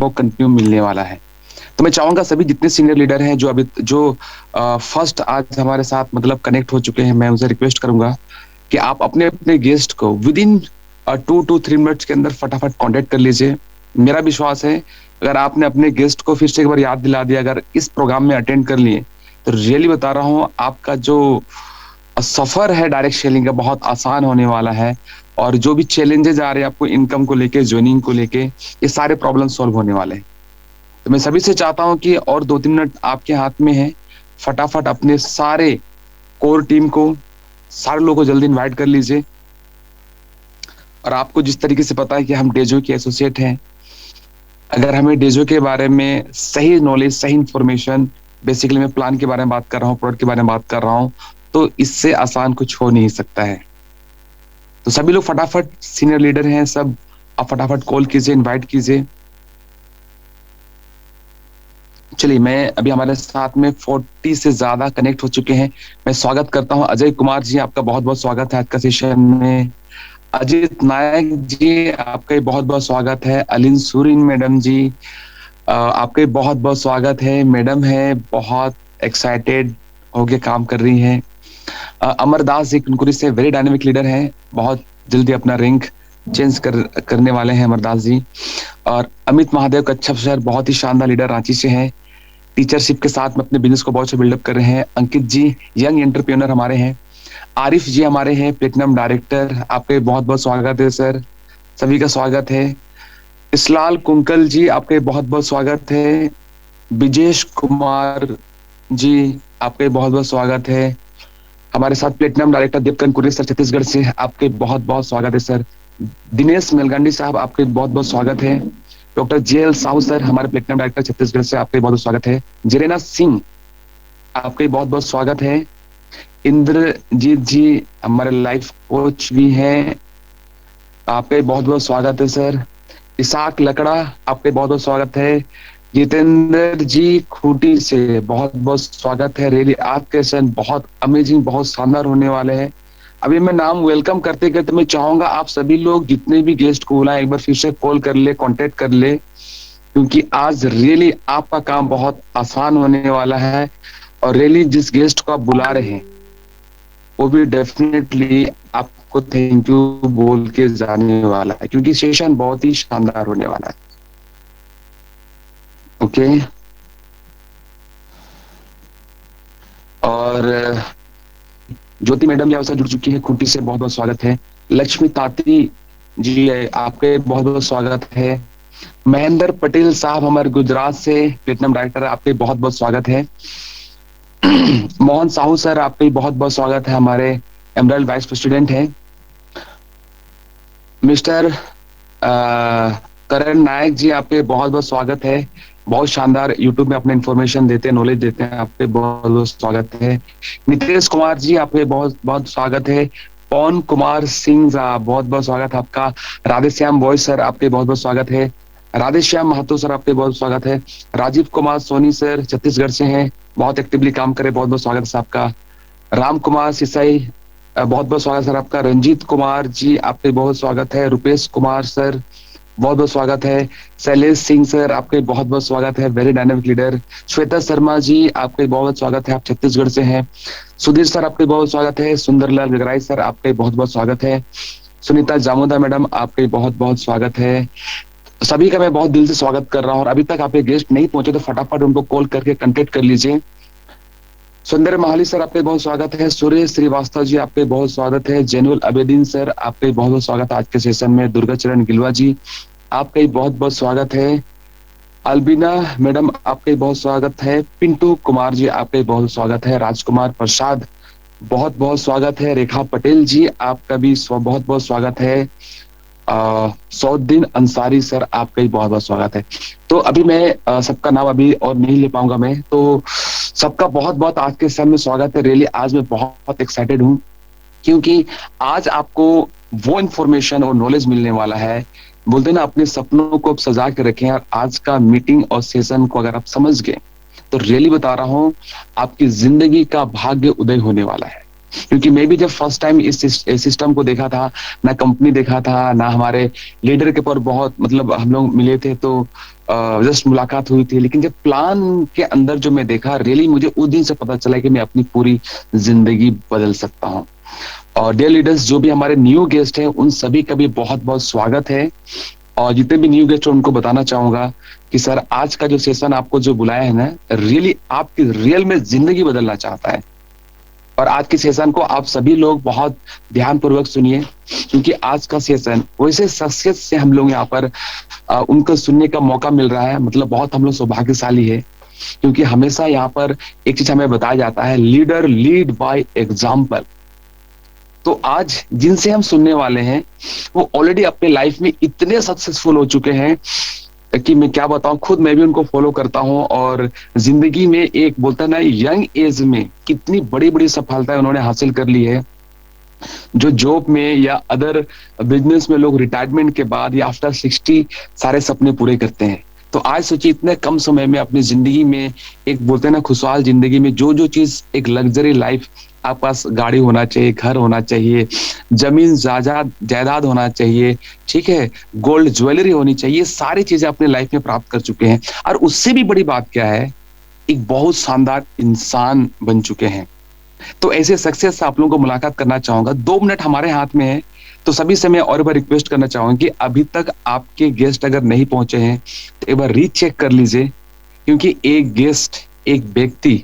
वो कंटिन्यू मिलने वाला है। तो मैं चाहूंगा सभी जितने सीनियर लीडर हैं जो अभी जो फर्स्ट आज हमारे साथ मतलब कनेक्ट हो चुके हैं, मैं उनसे रिक्वेस्ट करूंगा कि आप अपने अपने गेस्ट को विद इन 2 to 3 मिनट्स के अंदर फटाफट कांटेक्ट कर लीजिए। मेरा विश्वास है अगर आपने अपने गेस्ट को फिर से एक बार याद दिला दिया, अगर इस प्रोग्राम में अटेंड कर लिए, तो रियली बता रहा हूँ आपका जो सफर है डायरेक्ट सेलिंग का बहुत आसान होने वाला है। और जो भी चैलेंजेस आ रहे हैं आपको इनकम को लेके, ज्वाइनिंग को लेके, ये सारे प्रॉब्लम सॉल्व होने वाले हैं। तो मैं सभी से चाहता हूं कि और 2-3 मिनट आपके हाथ में है, फटाफट अपने सारे कोर टीम को, सारे लोगों को जल्दी इनवाइट कर लीजिए। और आपको जिस तरीके से पता है कि हम डेजो के एसोसिएट हैं, अगर हमें डेजो के बारे में सही नॉलेज, सही इंफॉर्मेशन, बेसिकली मैं प्लान के बारे में बात कर रहा हूँ, प्रोडक्ट के बारे में बात कर रहा हूँ, तो इससे आसान कुछ हो नहीं सकता है। तो सभी लोग फटाफट, सीनियर लीडर हैं सब, आप फटाफट कॉल कीजिए, इनवाइट कीजिए। चलिए, मैं अभी हमारे साथ में 40 से ज्यादा कनेक्ट हो चुके हैं। मैं स्वागत करता हूं अजय कुमार जी, आपका बहुत बहुत स्वागत है आज का सेशन में। अजीत नायक जी, आपका बहुत बहुत स्वागत है। अलिन सूरिन मैडम जी, आपका बहुत बहुत स्वागत है। मैडम है बहुत एक्साइटेड होके काम कर रही हैं। अमरदास जी कुनकुरी से वेरी डायनेमिक लीडर हैं, बहुत जल्दी अपना रैंक चेंज करने वाले हैं अमरदास जी। और अमित महादेव कच्छप सर बहुत ही शानदार लीडर रांची से हैं, टीचरशिप के साथ में अपने बिजनेस को बहुत अच्छा बिल्डअप कर रहे हैं। अंकित जी यंग एंटरप्रेन्योर हमारे हैं। आरिफ जी हमारे हैं प्लेटिनम डायरेक्टर, आपके बहुत बहुत स्वागत है सर, सभी का स्वागत है। इसलाल कुंकल जी, आपके बहुत बहुत स्वागत है। विजेश कुमार जी, आपके बहुत बहुत स्वागत है। हमारे साथ प्लेटिनम डायरेक्टर दीपकन कुरी सर छत्तीसगढ़ से, आपके बहुत बहुत स्वागत है सर। दिनेश मेलगंडी साहब, आपके बहुत बहुत स्वागत है। डॉक्टर जेएल साहू सर, हमारे प्लेटिनम डायरेक्टर छत्तीसगढ़ से, आपके बहुत बहुत स्वागत है। जिरेना सिंह, आपके बहुत बहुत स्वागत है। इंद्रजीत जी हमारे लाइफ कोच भी हैं, आपके बहुत बहुत स्वागत है सर। इसाक लकड़ा, आपके बहुत बहुत स्वागत है। जितेंद्र जी खूटी से बहुत बहुत स्वागत है। रियली आज के सेशन बहुत अमेजिंग, बहुत शानदार होने वाले हैं। अभी मैं नाम वेलकम करते करते मैं चाहूंगा आप सभी लोग जितने भी गेस्ट को बुलाएं एक बार फिर से कॉल कर ले, कांटेक्ट कर ले, क्योंकि आज रियली आपका काम बहुत आसान होने वाला है। और रियली जिस गेस्ट को आप बुला रहे हैं वो भी डेफिनेटली आपको थैंक यू बोल के जाने वाला है, क्योंकि सेशन बहुत ही शानदार होने वाला है। ओके, और ज्योति मैडम यहाँ से जुड़ चुकी है खूंटी से, बहुत बहुत स्वागत है। लक्ष्मी ताती जी, आपके बहुत बहुत स्वागत है। महेंद्र पटेल साहब हमारे गुजरात से प्लेटिनम डायरेक्टर, आपके बहुत बहुत स्वागत है। मोहन साहू सर, आपके बहुत बहुत स्वागत है, हमारे एमरल्ड वाइस प्रेसिडेंट हैं। मिस्टर करण नायक जी, आपके बहुत बहुत स्वागत है, बहुत शानदार यूट्यूब में अपने इंफॉर्मेशन देते हैं, नॉलेज देते हैं, आपके बहुत बहुत स्वागत है। नितेश कुमार जी, आपके बहुत बहुत स्वागत है। पवन कुमार सिंह साहब, बहुत बहुत स्वागत है आपका। राधेश्याम बॉय सर, आपके बहुत बहुत स्वागत है। राधेश्याम महतो सर, आपके बहुत स्वागत है। राजीव कुमार सोनी सर छत्तीसगढ़ से हैं, बहुत एक्टिवली काम करे, बहुत बहुत स्वागत है आपका। राम कुमार सिसाई, बहुत बहुत स्वागत सर आपका। रंजीत कुमार जी, आपके बहुत स्वागत है। रुपेश कुमार सर, बहुत बहुत स्वागत है। शैलेश सिंह सर, आपके बहुत बहुत स्वागत है, very dynamic leader. Shweta Sharma ji, आपके बहुत बहुत स्वागत है, आप छत्तीसगढ़ से हैं। सुधीर सर, आपके बहुत स्वागत है। सुंदरलाल गगराई सर, आपके बहुत बहुत स्वागत है। सुनीता जामोदा मैडम, आपके बहुत बहुत स्वागत है। सभी का मैं बहुत दिल से स्वागत कर रहा हूँ। और अभी तक आपके गेस्ट नहीं पहुंचे तो फटाफट उनको कॉल करके कांटेक्ट कर लीजिए। सुंदर महाली सर, आपके बहुत स्वागत है। सुरेश श्रीवास्तव जी, आपके बहुत स्वागत है। जैनुल अबेदीन सर, आपके बहुत बहुत स्वागत है आज के सेशन में। दुर्गा चरण गिलवा जी, आपका बहुत बहुत स्वागत है। अलबीना मैडम, आपके बहुत स्वागत है। पिंटू कुमार जी, आपके बहुत स्वागत है। राजकुमार प्रसाद, बहुत बहुत स्वागत है। रेखा पटेल जी, आपका भी बहुत बहुत स्वागत है। सौद्दीन अंसारी सर, आपका भी बहुत बहुत स्वागत है। तो अभी मैं सबका नाम अभी और नहीं ले पाऊंगा मैं, तो सबका बहुत बहुत आज के सेशन में स्वागत है। रियली आज मैं बहुत एक्साइटेड हूँ, क्योंकि आज आपको वो इंफॉर्मेशन और नॉलेज मिलने वाला है। बोलते ना, अपने सपनों को सजा के रखें। और आज का मीटिंग और सेशन को अगर आप समझ गए तो रियली बता रहा हूँ आपकी जिंदगी का भाग्य उदय होने वाला है। क्योंकि मैं भी जब फर्स्ट टाइम इस सिस्टम को देखा था, ना कंपनी देखा था, ना हमारे लीडर के पर बहुत मतलब हम लोग मिले थे, तो जस्ट मुलाकात हुई थी, लेकिन जब प्लान के अंदर जो मैं देखा, रियली मुझे उस दिन से पता चला कि मैं अपनी पूरी जिंदगी बदल सकता हूँ। और डियर लीडर्स, जो भी हमारे न्यू गेस्ट हैं उन सभी का भी बहुत बहुत स्वागत है। और जितने भी न्यू गेस्ट हैं उनको बताना चाहूंगा कि सर, आज का जो सेशन आपको जो बुलाया है ना, रियली आपकी रियल में जिंदगी बदलना चाहता है। और आज के सेशन को आप सभी लोग बहुत ध्यानपूर्वक सुनिए, क्योंकि आज का सेशन वैसे शख्सियत से हम लोग यहाँ पर उनको सुनने का मौका मिल रहा है। मतलब बहुत हम लोग सौभाग्यशाली है, क्योंकि हमेशा यहाँ पर एक चीज हमें बताया जाता है, लीडर लीड बाय एग्जाम्पल। तो आज जिनसे हम सुनने वाले हैं वो ऑलरेडी अपने लाइफ में इतने सक्सेसफुल हो चुके हैं कि मैं क्या बताऊं, खुद मैं भी उनको फॉलो करता हूं। और जिंदगी में एक बोलता है ना, यंग एज में कितनी बड़ी बड़ी सफलताएं उन्होंने हासिल कर ली है। जो जॉब में या अदर बिजनेस में लोग रिटायरमेंट के बाद या आफ्टर 60 सारे सपने पूरे करते हैं। तो आज सोचिए, इतने कम समय में अपनी जिंदगी में एक बोलते हैं ना खुशहाल जिंदगी में जो जो चीज, एक लग्जरी लाइफ, आपके पास गाड़ी होना चाहिए, घर होना चाहिए, जमीन जायदाद जायदाद होना चाहिए, ठीक है, गोल्ड ज्वेलरी होनी चाहिए, सारी चीजें अपने लाइफ में प्राप्त कर चुके हैं। और उससे भी बड़ी बात क्या है, एक बहुत शानदार इंसान बन चुके हैं। तो ऐसे सक्सेस से आप लोगों को मुलाकात करना चाहूंगा। 2 मिनट हमारे हाथ में है, तो सभी से मैं और एक बार रिक्वेस्ट करना चाहूंगा कि अभी तक आपके गेस्ट अगर नहीं पहुंचे हैं तो एक बार रीचेक कर लीजिए, क्योंकि एक गेस्ट, एक व्यक्ति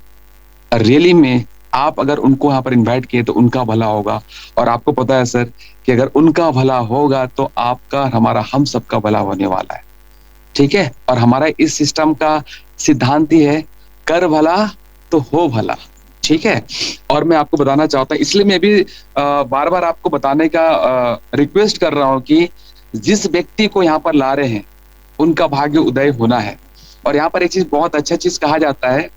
रियली में आप अगर उनको यहाँ पर इनवाइट किए तो उनका भला होगा। और आपको पता है सर कि अगर उनका भला होगा तो आपका, हमारा, हम सबका भला होने वाला है। ठीक है, और हमारा इस सिस्टम का सिद्धांत ही है, कर भला तो हो भला। ठीक है, और मैं आपको बताना चाहता हूँ, इसलिए मैं भी बार बार आपको बताने का रिक्वेस्ट कर रहा हूँ कि जिस व्यक्ति को यहाँ पर ला रहे हैं उनका भाग्य उदय होना है। और यहाँ पर एक चीज, बहुत अच्छा चीज कहा जाता है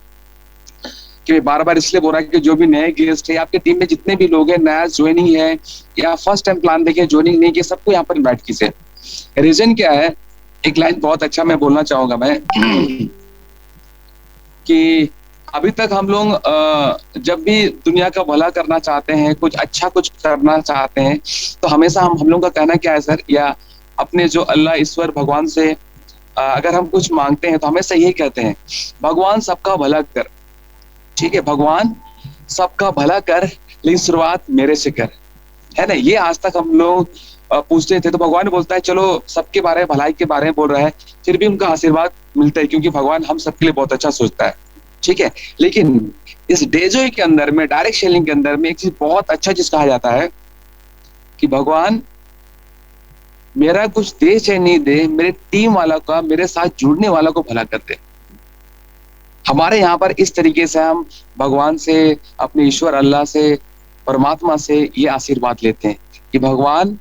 कि मैं बार बार इसलिए बोल रहा हूँ कि जो भी नए गेस्ट है, आपके टीम में जितने भी लोग हैं, नया ज्वाइनिंग है या फर्स्ट टाइम प्लान देखे ज्वाइनिंग नहीं किया, सबको यहाँ पर इन्वाइट कीजिए। रीजन क्या है, एक लाइन बहुत अच्छा मैं बोलना चाहूंगा मैं कि अभी तक हम लोग जब भी दुनिया का भला करना चाहते हैं, कुछ अच्छा कुछ करना चाहते हैं, तो हमेशा हम लोगों का कहना क्या है सर, या अपने जो अल्लाह ईश्वर भगवान से अगर हम कुछ मांगते हैं तो हमेशा यही कहते हैं, भगवान सबका भला कर। ठीक है, भगवान सबका भला कर, लेकिन शुरुआत मेरे से कर, है ना। ये आज तक हम लोग पूछते थे, तो भगवान बोलता है चलो सबके बारे में, भलाई के बारे में बोल रहा है, फिर भी उनका आशीर्वाद मिलता है, क्योंकि भगवान हम सबके लिए बहुत अच्छा सोचता है। ठीक है, लेकिन इस डेजोई के अंदर में, डायरेक्ट सेलिंग के अंदर में एक चीज, बहुत अच्छा चीज कहा जाता है कि भगवान मेरा कुछ दे चाहे नहीं दे, मेरे टीम वाला का, मेरे साथ जुड़ने वाला को भला कर दे। हमारे यहाँ पर इस तरीके से हम भगवान से, अपने ईश्वर अल्लाह से, परमात्मा से ये आशीर्वाद लेते हैं कि भगवान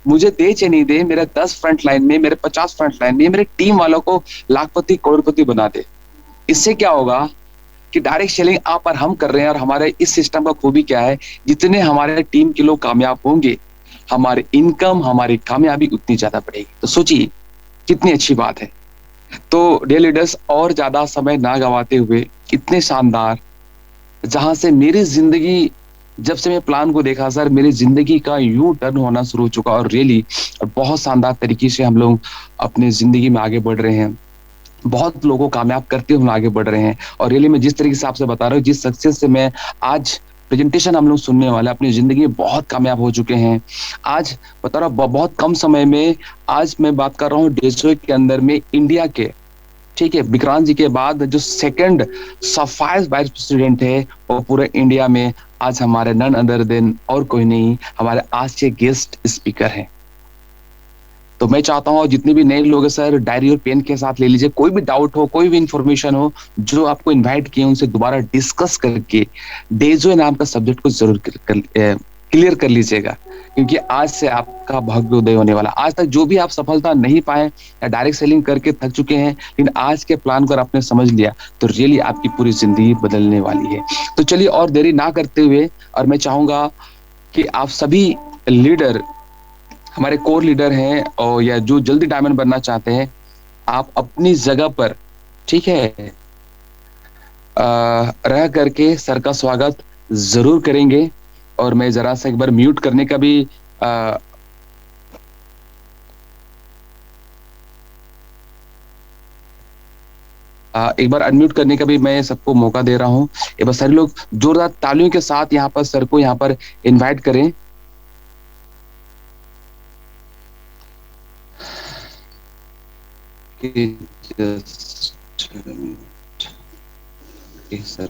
मुझे दे चाहे नहीं दे, मेरे 10 फ्रंट लाइन में, मेरे 50 फ्रंट लाइन में, मेरे टीम वालों को लाखपति करोड़पति बना दे। इससे क्या होगा कि डायरेक्ट सेलिंग आप और हम कर रहे हैं, और हमारे इस सिस्टम का खूबी क्या है, जितने हमारे टीम के लोग कामयाब होंगे, हमारी इनकम, हमारी कामयाबी उतनी ज्यादा बढ़ेगी। तो सोचिए कितनी अच्छी बात है। तो डियर लीडर्स, और ज्यादा समय ना गवाते हुए, इतने शानदार, जहां से मेरी जिंदगी, जब से मैं प्लान को देखा सर, मेरी जिंदगी का यू टर्न होना शुरू हो चुका, और रियली बहुत शानदार तरीके से हम लोग अपने जिंदगी में आगे बढ़ रहे हैं, बहुत लोगों को कामयाब करते हुए आगे बढ़ रहे हैं। और रियली मैं जिस तरीके से आपसे बता रहा हूँ, जिस सक्सेस से मैं आज प्रेजेंटेशन हम लोग सुनने वाले, अपनी जिंदगी में बहुत कामयाब हो चुके हैं। आज बता रहा हूँ, बहुत कम समय में, आज मैं बात कर रहा हूँ डेजोई के अंदर में, इंडिया के, ठीक है, विक्रांत जी के बाद जो सेकंड सफाई वाइस प्रेसिडेंट है वो पूरे इंडिया में, आज हमारे नन अदर देन और कोई नहीं, हमारे आज के गेस्ट स्पीकर हैं। तो मैं चाहता हूँ जितने भी नए लोग हैं सर, डायरी और पेन के साथ ले लीजिए, कोई भी डाउट हो, कोई भी इंफॉर्मेशन हो, जो आपको इनवाइट किए उनसे दोबारा डिस्कस करके डेजो नाम का सब्जेक्ट को जरूर क्लियर कर लीजिएगा, क्योंकि आज से आपका भाग्योदय होने वाला। आज तक जो भी आप सफलता नहीं पाए या डायरेक्ट सेलिंग करके थक चुके हैं, लेकिन आज के प्लान को आपने समझ लिया तो रियली आपकी पूरी जिंदगी बदलने वाली है। तो चलिए और देरी ना करते हुए, और मैं चाहूंगा कि आप सभी लीडर, हमारे कोर लीडर हैं और या जो जल्दी डायमंड बनना चाहते हैं, आप अपनी जगह पर, ठीक है, रह करके सर का स्वागत जरूर करेंगे। और मैं जरा सा एक बार म्यूट करने का भी एक बार अनम्यूट करने का भी मैं सबको मौका दे रहा हूँ। एक बार सारे लोग जोरदार तालियों के साथ यहाँ पर सर को यहाँ पर इनवाइट करें। कि सर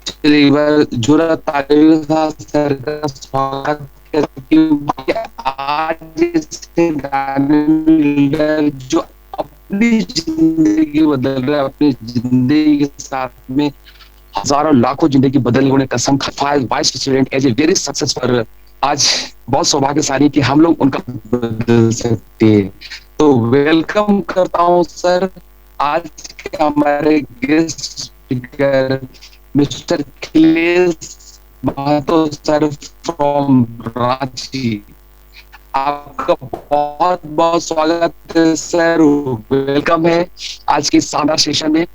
चलिए एक बार जोरदार तालियों के साथ सर का स्वागत करते हैं, क्योंकि आज इसे गाने लीडर जो अपनी जिंदगी बदल रहा है, अपनी जिंदगी के साथ में हजारों लाखों जिंदगी बदलने वाले कसम खाए vice president as a very successful. आज बहुत सौभाग्यशाली कि हम लोग उनका बदल सकते हैं। तो वेलकम करता हूं सर आज के हमारे guest speaker mister Akhilesh Mahato sir from Ranchi. आपका बहुत बहुत स्वागत है सर, वेलकम है आज के शानदार सेशन में।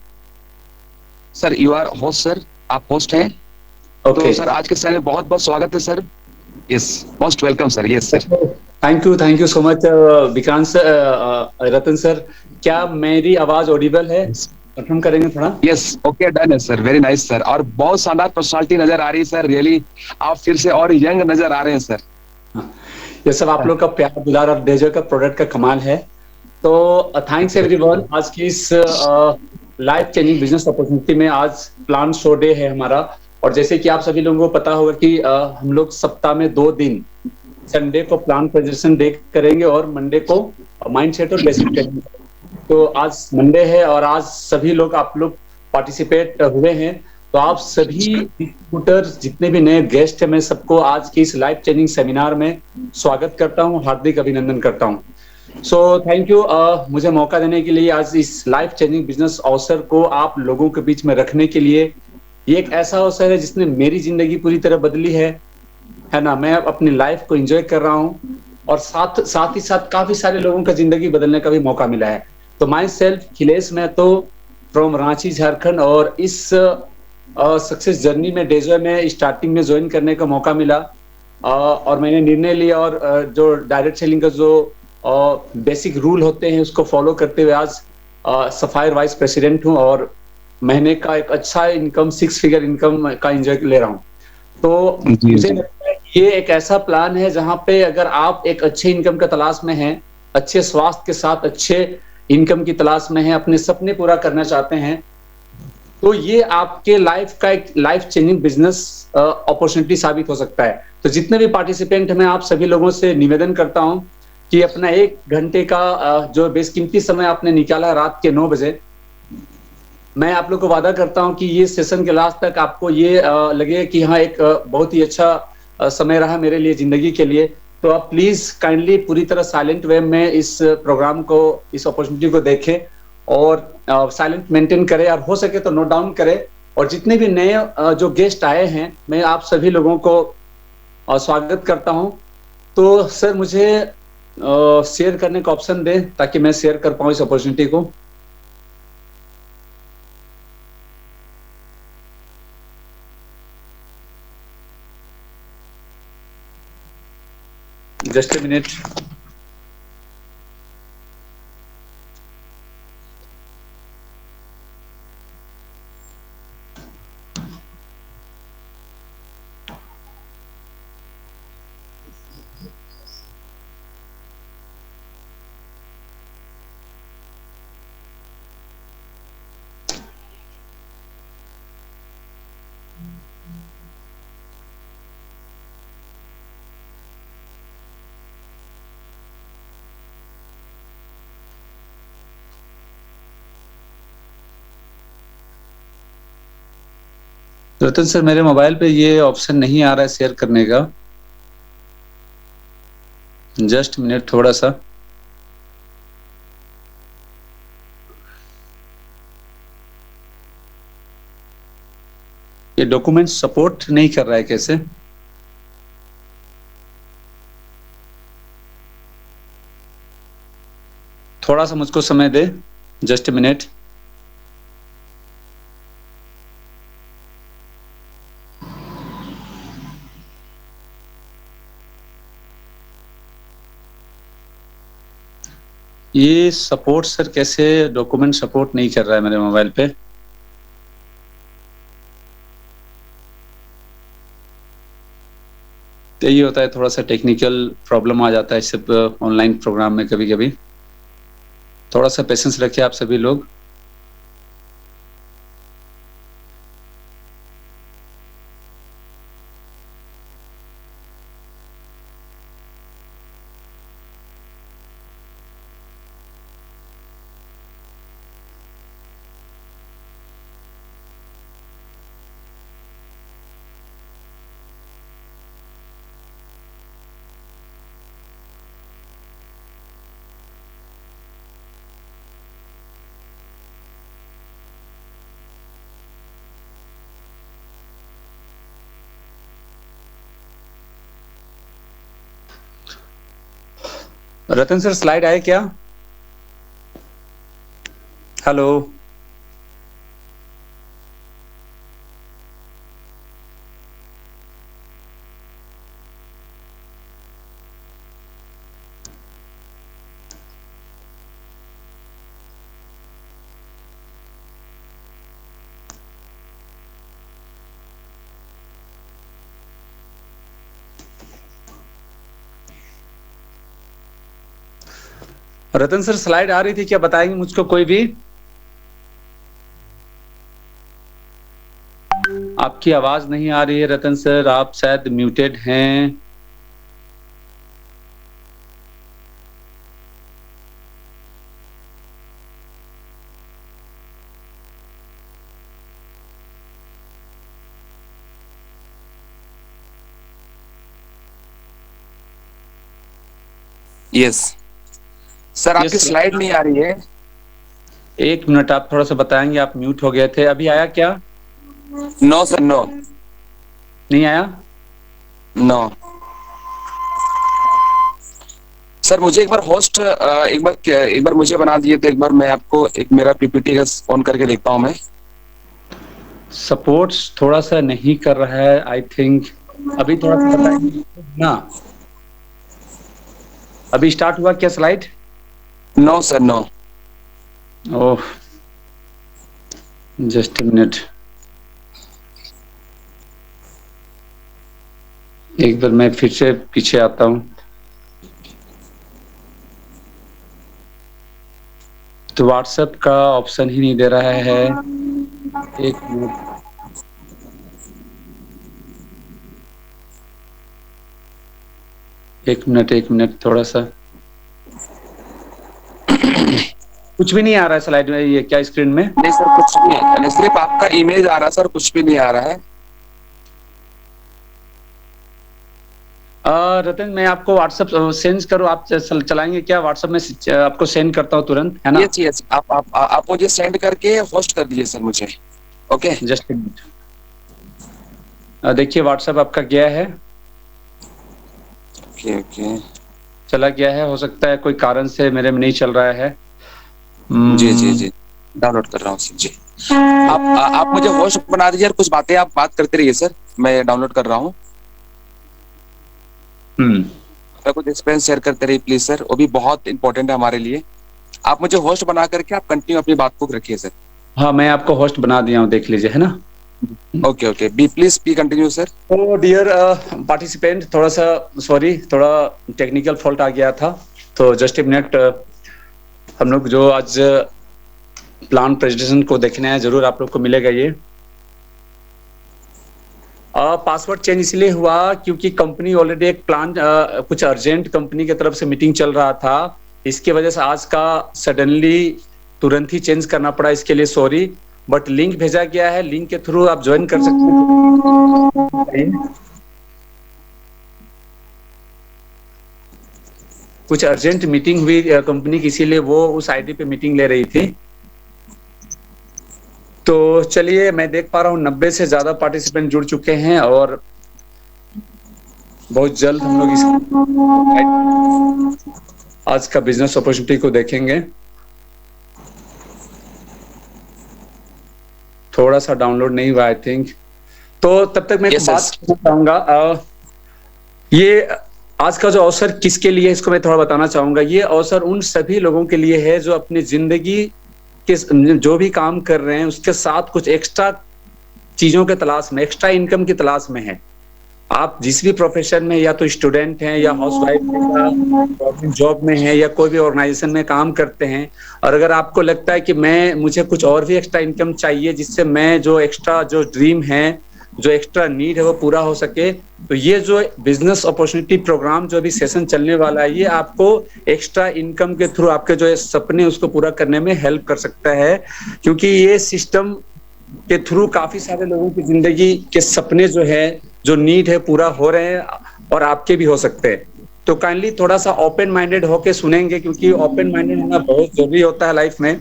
Sir you are host sir, आप होस्ट हैं। तो ओके। सर आज के सेशन में बहुत बहुत स्वागत है sir. Yes, most welcome sir. Yes sir. Thank you so much Vikrant sir, Ratan sir. क्या मेरी आवाज ऑडिबल है? कंफर्म करेंगे थोड़ा। यस ओके, डन है सर, वेरी नाइस सर। और बहुत शानदार पर्सनालिटी नजर आ रही है सर, रियली आप फिर से और यंग नजर आ रहे हैं सर। ये सब आप लोग का प्यार दुलार और डेजर का प्रोडक्ट का कमाल है। तो थैंक्स एवरीवन। आज की इस लाइफ चेंजिंग बिजनेस अपॉर्चुनिटी में आज प्लान शो डे है हमारा। और जैसे कि आप सभी लोगों को पता होगा कि हम लोग सप्ताह में 2 दिन, संडे को प्लान प्रेजेंटेशन डे करेंगे और मंडे को माइंडसेट और बेसिक ट्रेनिंग। तो आज मंडे है और आज सभी लोग आप लोग पार्टिसिपेट हुए हैं। तो आप सभी डिस्ट्रीब्यूटर्स जितने भी नए गेस्ट हैं, मैं सबको आज की इस लाइफ चेंजिंग सेमिनार में स्वागत करता हूं, हार्दिक अभिनंदन करता हूं। सो थैंक यू मुझे मौका देने के लिए आज इस लाइफ चेंजिंग बिजनेस अवसर को आप लोगों के बीच में रखने के लिए। ये एक ऐसा अवसर है जिसने मेरी जिंदगी पूरी तरह बदली है ना। मैं अपनी लाइफ को एंजॉय कर रहा हूं और साथ साथ ही साथ काफी सारे लोगों का जिंदगी बदलने का भी मौका मिला है। तो myself Akhilesh Mahato from Ranchi Jharkhand, और इस सक्सेस जर्नी में डेजर में स्टार्टिंग में ज्वाइन करने का मौका मिला। और मैंने निर्णय लिया और जो डायरेक्ट सेलिंग का जो बेसिक रूल होते हैं उसको फॉलो करते हुए आज सफायर वाइस प्रेसिडेंट हूं और महीने का एक अच्छा इनकम 6 फिगर इनकम का एंजॉय ले रहा हूं। तो मुझे लगता है ये एक ऐसा प्लान है जहां पे अगर आप एक अच्छे इनकम का तलाश में हैं, अच्छे स्वास्थ्य के साथ अच्छे इनकम की तलाश में हैं, अपने सपने पूरा करना चाहते हैं, तो ये आपके लाइफ का एक लाइफ चेंजिंग बिजनेस अपॉर्चुनिटी साबित हो सकता है। तो जितने भी पार्टिसिपेंट हैं, मैं आप सभी लोगों से निवेदन करता हूं कि अपना 1 घंटे का जो बेशकीमती समय आपने निकाला है रात के 9 बजे, मैं आप लोग को वादा करता हूं कि ये सेशन के लास्ट तक आपको ये लगे कि हाँ एक बहुत ही अच्छा समय रहा मेरे लिए, जिंदगी के लिए। तो आप प्लीज काइंडली पूरी तरह साइलेंट वे में इस प्रोग्राम को, इस अपॉर्चुनिटी को देखें और साइलेंट मेंटेन करें और हो सके तो नोट डाउन करें। और जितने भी नए जो गेस्ट आए हैं, मैं आप सभी लोगों को स्वागत करता हूं। तो सर मुझे शेयर करने का ऑप्शन दें ताकि मैं शेयर कर पाऊं इस अपॉर्चुनिटी को। Just a minute. Ratan sir, मेरे मोबाइल पे ये ऑप्शन नहीं आ रहा है शेयर करने का। जस्ट मिनट, थोड़ा सा। ये डॉक्यूमेंट सपोर्ट नहीं कर रहा है कैसे? थोड़ा सा मुझको समय दे, जस्ट मिनट। ये सपोर्ट सर कैसे डॉक्यूमेंट सपोर्ट नहीं कर रहा है मेरे मोबाइल पे। तो ये होता है, थोड़ा सा टेक्निकल प्रॉब्लम आ जाता है सब ऑनलाइन प्रोग्राम में कभी कभी। थोड़ा सा पेशेंस रखिए आप सभी लोग। रतन सर स्लाइड आए क्या? हेलो। रतन सर स्लाइड आ रही थी क्या, बताएंगे मुझको कोई भी? आपकी आवाज नहीं आ रही है रतन सर, आप शायद म्यूटेड हैं। यस सर, आपकी स्लाइड नहीं आ रही है। एक मिनट, आप थोड़ा सा बताएंगे, आप म्यूट हो गए थे। अभी आया क्या? No sir, no. नहीं आया? नो सर, मुझे एक बार होस्ट एक बार मुझे बना दिए तो एक बार मैं आपको एक मेरा पीपीटी का ऑन करके देखता हूँ मैं। सपोर्ट्स थोड़ा सा नहीं कर रहा है आई थिंक। अभी थोड़ा सा बताएंगे ना। अभी स्टार्ट हुआ क्या slide? No sir, no. Oh, just a minute, एक बार मैं फिर से पीछे आता हूँ। तो व्हाट्सएप का ऑप्शन ही नहीं दे रहा है। एक मिनट, एक मिनट थोड़ा सा। कुछ भी नहीं आ रहा है स्लाइड में, ये क्या स्क्रीन में? नहीं सर, कुछ नहीं है, सिर्फ आपका इमेज आ रहा है सर, कुछ भी नहीं आ रहा है। रतन, मैं आपको व्हाट्सएप सेंड करूँ, आप चलाएंगे क्या? व्हाट्सएप में आपको सेंड करता हूँ तुरंत, है ना? यस यस, आप मुझे सेंड करके होस्ट कर दीजिए सर मुझे। Okay, just a minute. देखिए व्हाट्सएप आपका गया है। ओके ओके, चला गया है, हो सकता है कोई कारण से मेरे में नहीं चल रहा है। जी जी जी, डाउनलोड कर रहा हूँ सर जी। आप मुझे होस्ट बना दीजिए और कुछ बातें आप बात करते रहिए सर, मैं डाउनलोड कर रहा हूँ। कुछ एक्सपीरियंस शेयर करते रहिए प्लीज सर, वो भी बहुत इंपॉर्टेंट है हमारे लिए। आप मुझे होस्ट बना करके आप कंटिन्यू अपनी बात को रखिए सर। हाँ, मैं आपको होस्ट बना दिया हूँ, देख लीजिए, है ना? Okay okay, please be continue sir. तो डियर पार्टिसिपेंट, थोड़ा सा सॉरी, थोड़ा टेक्निकल फॉल्ट आ गया था, तो जस्ट ए मिनट। हम लोग जो आज प्लान प्रेजेंटेशन को देखने हैं, जरूर आप लोग को मिलेगा ये। पासवर्ड चेंज इसलिए हुआ क्योंकि कंपनी ऑलरेडी एक प्लान, कुछ अर्जेंट कंपनी की तरफ से मीटिंग चल रहा था, इसकी वजह से आज का सडनली तुरंत ही चेंज करना पड़ा, इसके लिए सॉरी। बट लिंक भेजा गया है, लिंक के थ्रू आप ज्वाइन कर सकते हैं। कुछ अर्जेंट मीटिंग हुई कंपनी की, इसीलिए वो उस आईडी पे मीटिंग ले रही थी। तो चलिए, मैं देख पा रहा हूँ 90 से ज्यादा पार्टिसिपेंट जुड़ चुके हैं और बहुत जल्द हम लोग इस आज का बिजनेस अपॉर्चुनिटी को देखेंगे। थोड़ा सा डाउनलोड नहीं हुआ आई थिंक, तो तब तक मैं बात करना चाहूंगा। ये आज का जो अवसर किसके लिए, इसको मैं थोड़ा बताना चाहूंगा। ये अवसर उन सभी लोगों के लिए है जो अपनी जिंदगी के जो भी काम कर रहे हैं उसके साथ कुछ एक्स्ट्रा चीजों के तलाश में, एक्स्ट्रा इनकम की तलाश में है। आप जिस भी प्रोफेशन में, या तो स्टूडेंट हैं, या हाउसवाइफ हैं, या गवर्नमेंट जॉब में हैं, या कोई भी ऑर्गेनाइजेशन में काम करते हैं, और अगर आपको लगता है कि मुझे कुछ और भी एक्स्ट्रा इनकम चाहिए जिससे मैं जो एक्स्ट्रा जो ड्रीम है, जो एक्स्ट्रा नीड है वो पूरा हो सके, तो ये जो बिजनेस अपॉर्चुनिटी प्रोग्राम जो अभी सेशन चलने वाला है, ये आपको एक्स्ट्रा इनकम के थ्रू आपके जो सपने उसको पूरा करने में हेल्प कर सकता है। क्योंकि ये सिस्टम के थ्रू काफी सारे लोगों की जिंदगी के सपने जो है, जो नीड है, पूरा हो रहे हैं, और आपके भी हो सकते हैं। तो काइंडली थोड़ा सा ओपन माइंडेड होके सुनेंगे, क्योंकि ओपन माइंडेड होना बहुत जरूरी होता है लाइफ में।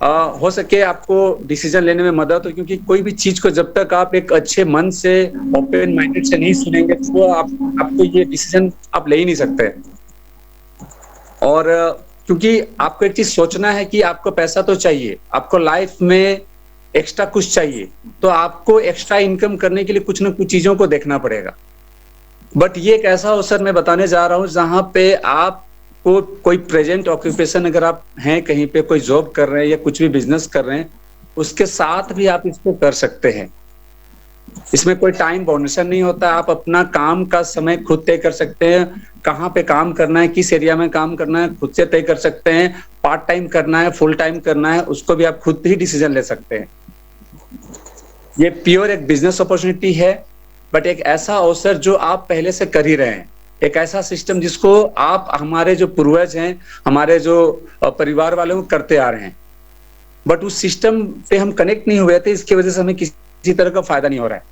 हो सके आपको डिसीजन लेने में मदद हो, क्योंकि कोई भी चीज को जब तक आप एक अच्छे मन से, ओपन माइंडेड से नहीं सुनेंगे तो आपको ये डिसीजन आप ले ही नहीं सकते। और क्योंकि आपको एक चीज सोचना है कि आपको पैसा तो चाहिए, आपको लाइफ में एक्स्ट्रा कुछ चाहिए, तो आपको एक्स्ट्रा इनकम करने के लिए कुछ ना कुछ चीजों को देखना पड़ेगा। बट ये एक ऐसा अवसर मैं बताने जा रहा हूं जहां पे आपको कोई प्रेजेंट ऑक्यूपेशन अगर आप हैं, कहीं पे कोई जॉब कर रहे हैं या कुछ भी बिजनेस कर रहे हैं, उसके साथ भी आप इसको कर सकते हैं। इसमें कोई टाइम बाउंडेशन नहीं होता। आप अपना काम का समय खुद तय कर सकते हैं, कहाँ पे काम करना है, किस एरिया में काम करना है, खुद से तय कर सकते हैं। पार्ट टाइम करना है, फुल टाइम करना है, उसको भी आप खुद ही डिसीजन ले सकते हैं। ये प्योर एक बिजनेस अपॉर्चुनिटी है, बट एक ऐसा अवसर जो आप पहले से कर ही रहे हैं, एक ऐसा सिस्टम जिसको आप, हमारे जो पूर्वज हैं, हमारे जो परिवार वाले वो करते आ रहे हैं, बट उस सिस्टम पे हम कनेक्ट नहीं हुए थे, इसकी वजह से हमें किसी तरह का फायदा नहीं हो रहा है।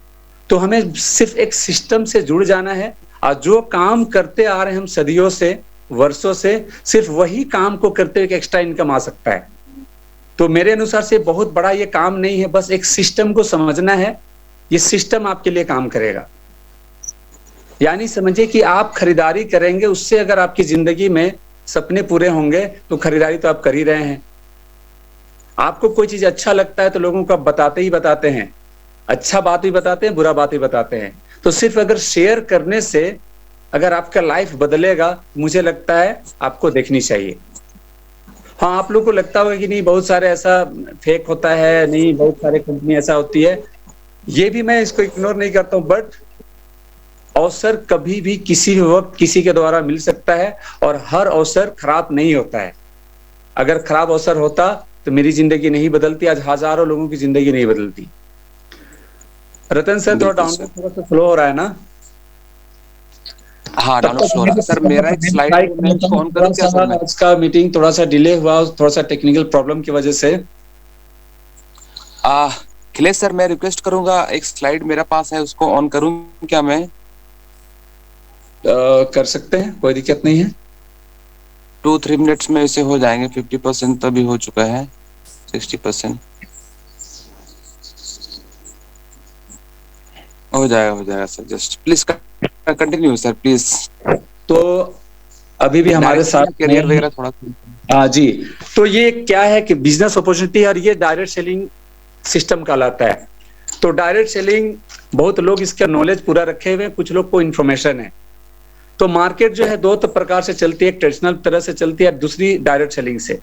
तो हमें सिर्फ एक सिस्टम से जुड़ जाना है, और जो काम करते आ रहे हैं हम सदियों से, वर्षों से, सिर्फ वही काम को करते हुए एक्स्ट्रा इनकम आ सकता है। तो मेरे अनुसार से बहुत बड़ा ये काम नहीं है, बस एक सिस्टम को समझना है, ये सिस्टम आपके लिए काम करेगा। यानी समझिए कि आप खरीदारी करेंगे, उससे अगर आपकी जिंदगी में सपने पूरे होंगे तो खरीदारी तो आप कर ही रहे हैं। आपको कोई चीज अच्छा लगता है तो लोगों को आप बताते ही बताते हैं, अच्छा बात भी बताते हैं, बुरा बात भी बताते हैं। तो सिर्फ अगर शेयर करने से अगर आपका लाइफ बदलेगा, मुझे लगता है आपको देखनी चाहिए। हाँ, आप लोग को लगता होगा कि नहीं बहुत सारे ऐसा फेक होता है, नहीं बहुत सारे कंपनी ऐसा होती है, ये भी मैं इसको इग्नोर नहीं करता हूँ, बट अवसर कभी भी किसी भी वक्त किसी के द्वारा मिल सकता है, और हर अवसर खराब नहीं होता है। अगर खराब अवसर होता तो मेरी जिंदगी नहीं बदलती, आज हजारों लोगों की जिंदगी नहीं बदलती। रतन सर, थोड़ा डाउनलोड थोड़ा सा स्लो हो रहा है ना? हाँ, डाउनलोड हो रहा है सर। मेरा एक स्लाइड मैं इसको ऑन करूं क्या सर? आज का मीटिंग थोड़ा सा डिले हुआ, थोड़ा सा टेक्निकल प्रॉब्लम की वजह से। खिलेश सर, मैं रिक्वेस्ट करूंगा, एक स्लाइड मेरे पास है, उसको ऑन करूं क्या मैं? कर सकते हैं, कोई दिक्कत नहीं है। 2-3 मिनट्स में इसे हो जाएंगे। 50% तो भी हो चुका है, 60% हो जाएगा sir. Just please continue sir, please. तो अभी भी हमारे साथ करियर वगैरह थोड़ा। हाँ जी, तो ये क्या है कि बिजनेस अपॉर्चुनिटी, और ये डायरेक्ट सेलिंग सिस्टम कहलाता है। तो डायरेक्ट सेलिंग, बहुत लोग इसका नॉलेज पूरा रखे हुए हैं, कुछ लोग को इन्फॉर्मेशन है। तो मार्केट जो है दो प्रकार से चलती है, एक ट्रेडिशनल तरह से चलती है, दूसरी डायरेक्ट सेलिंग से।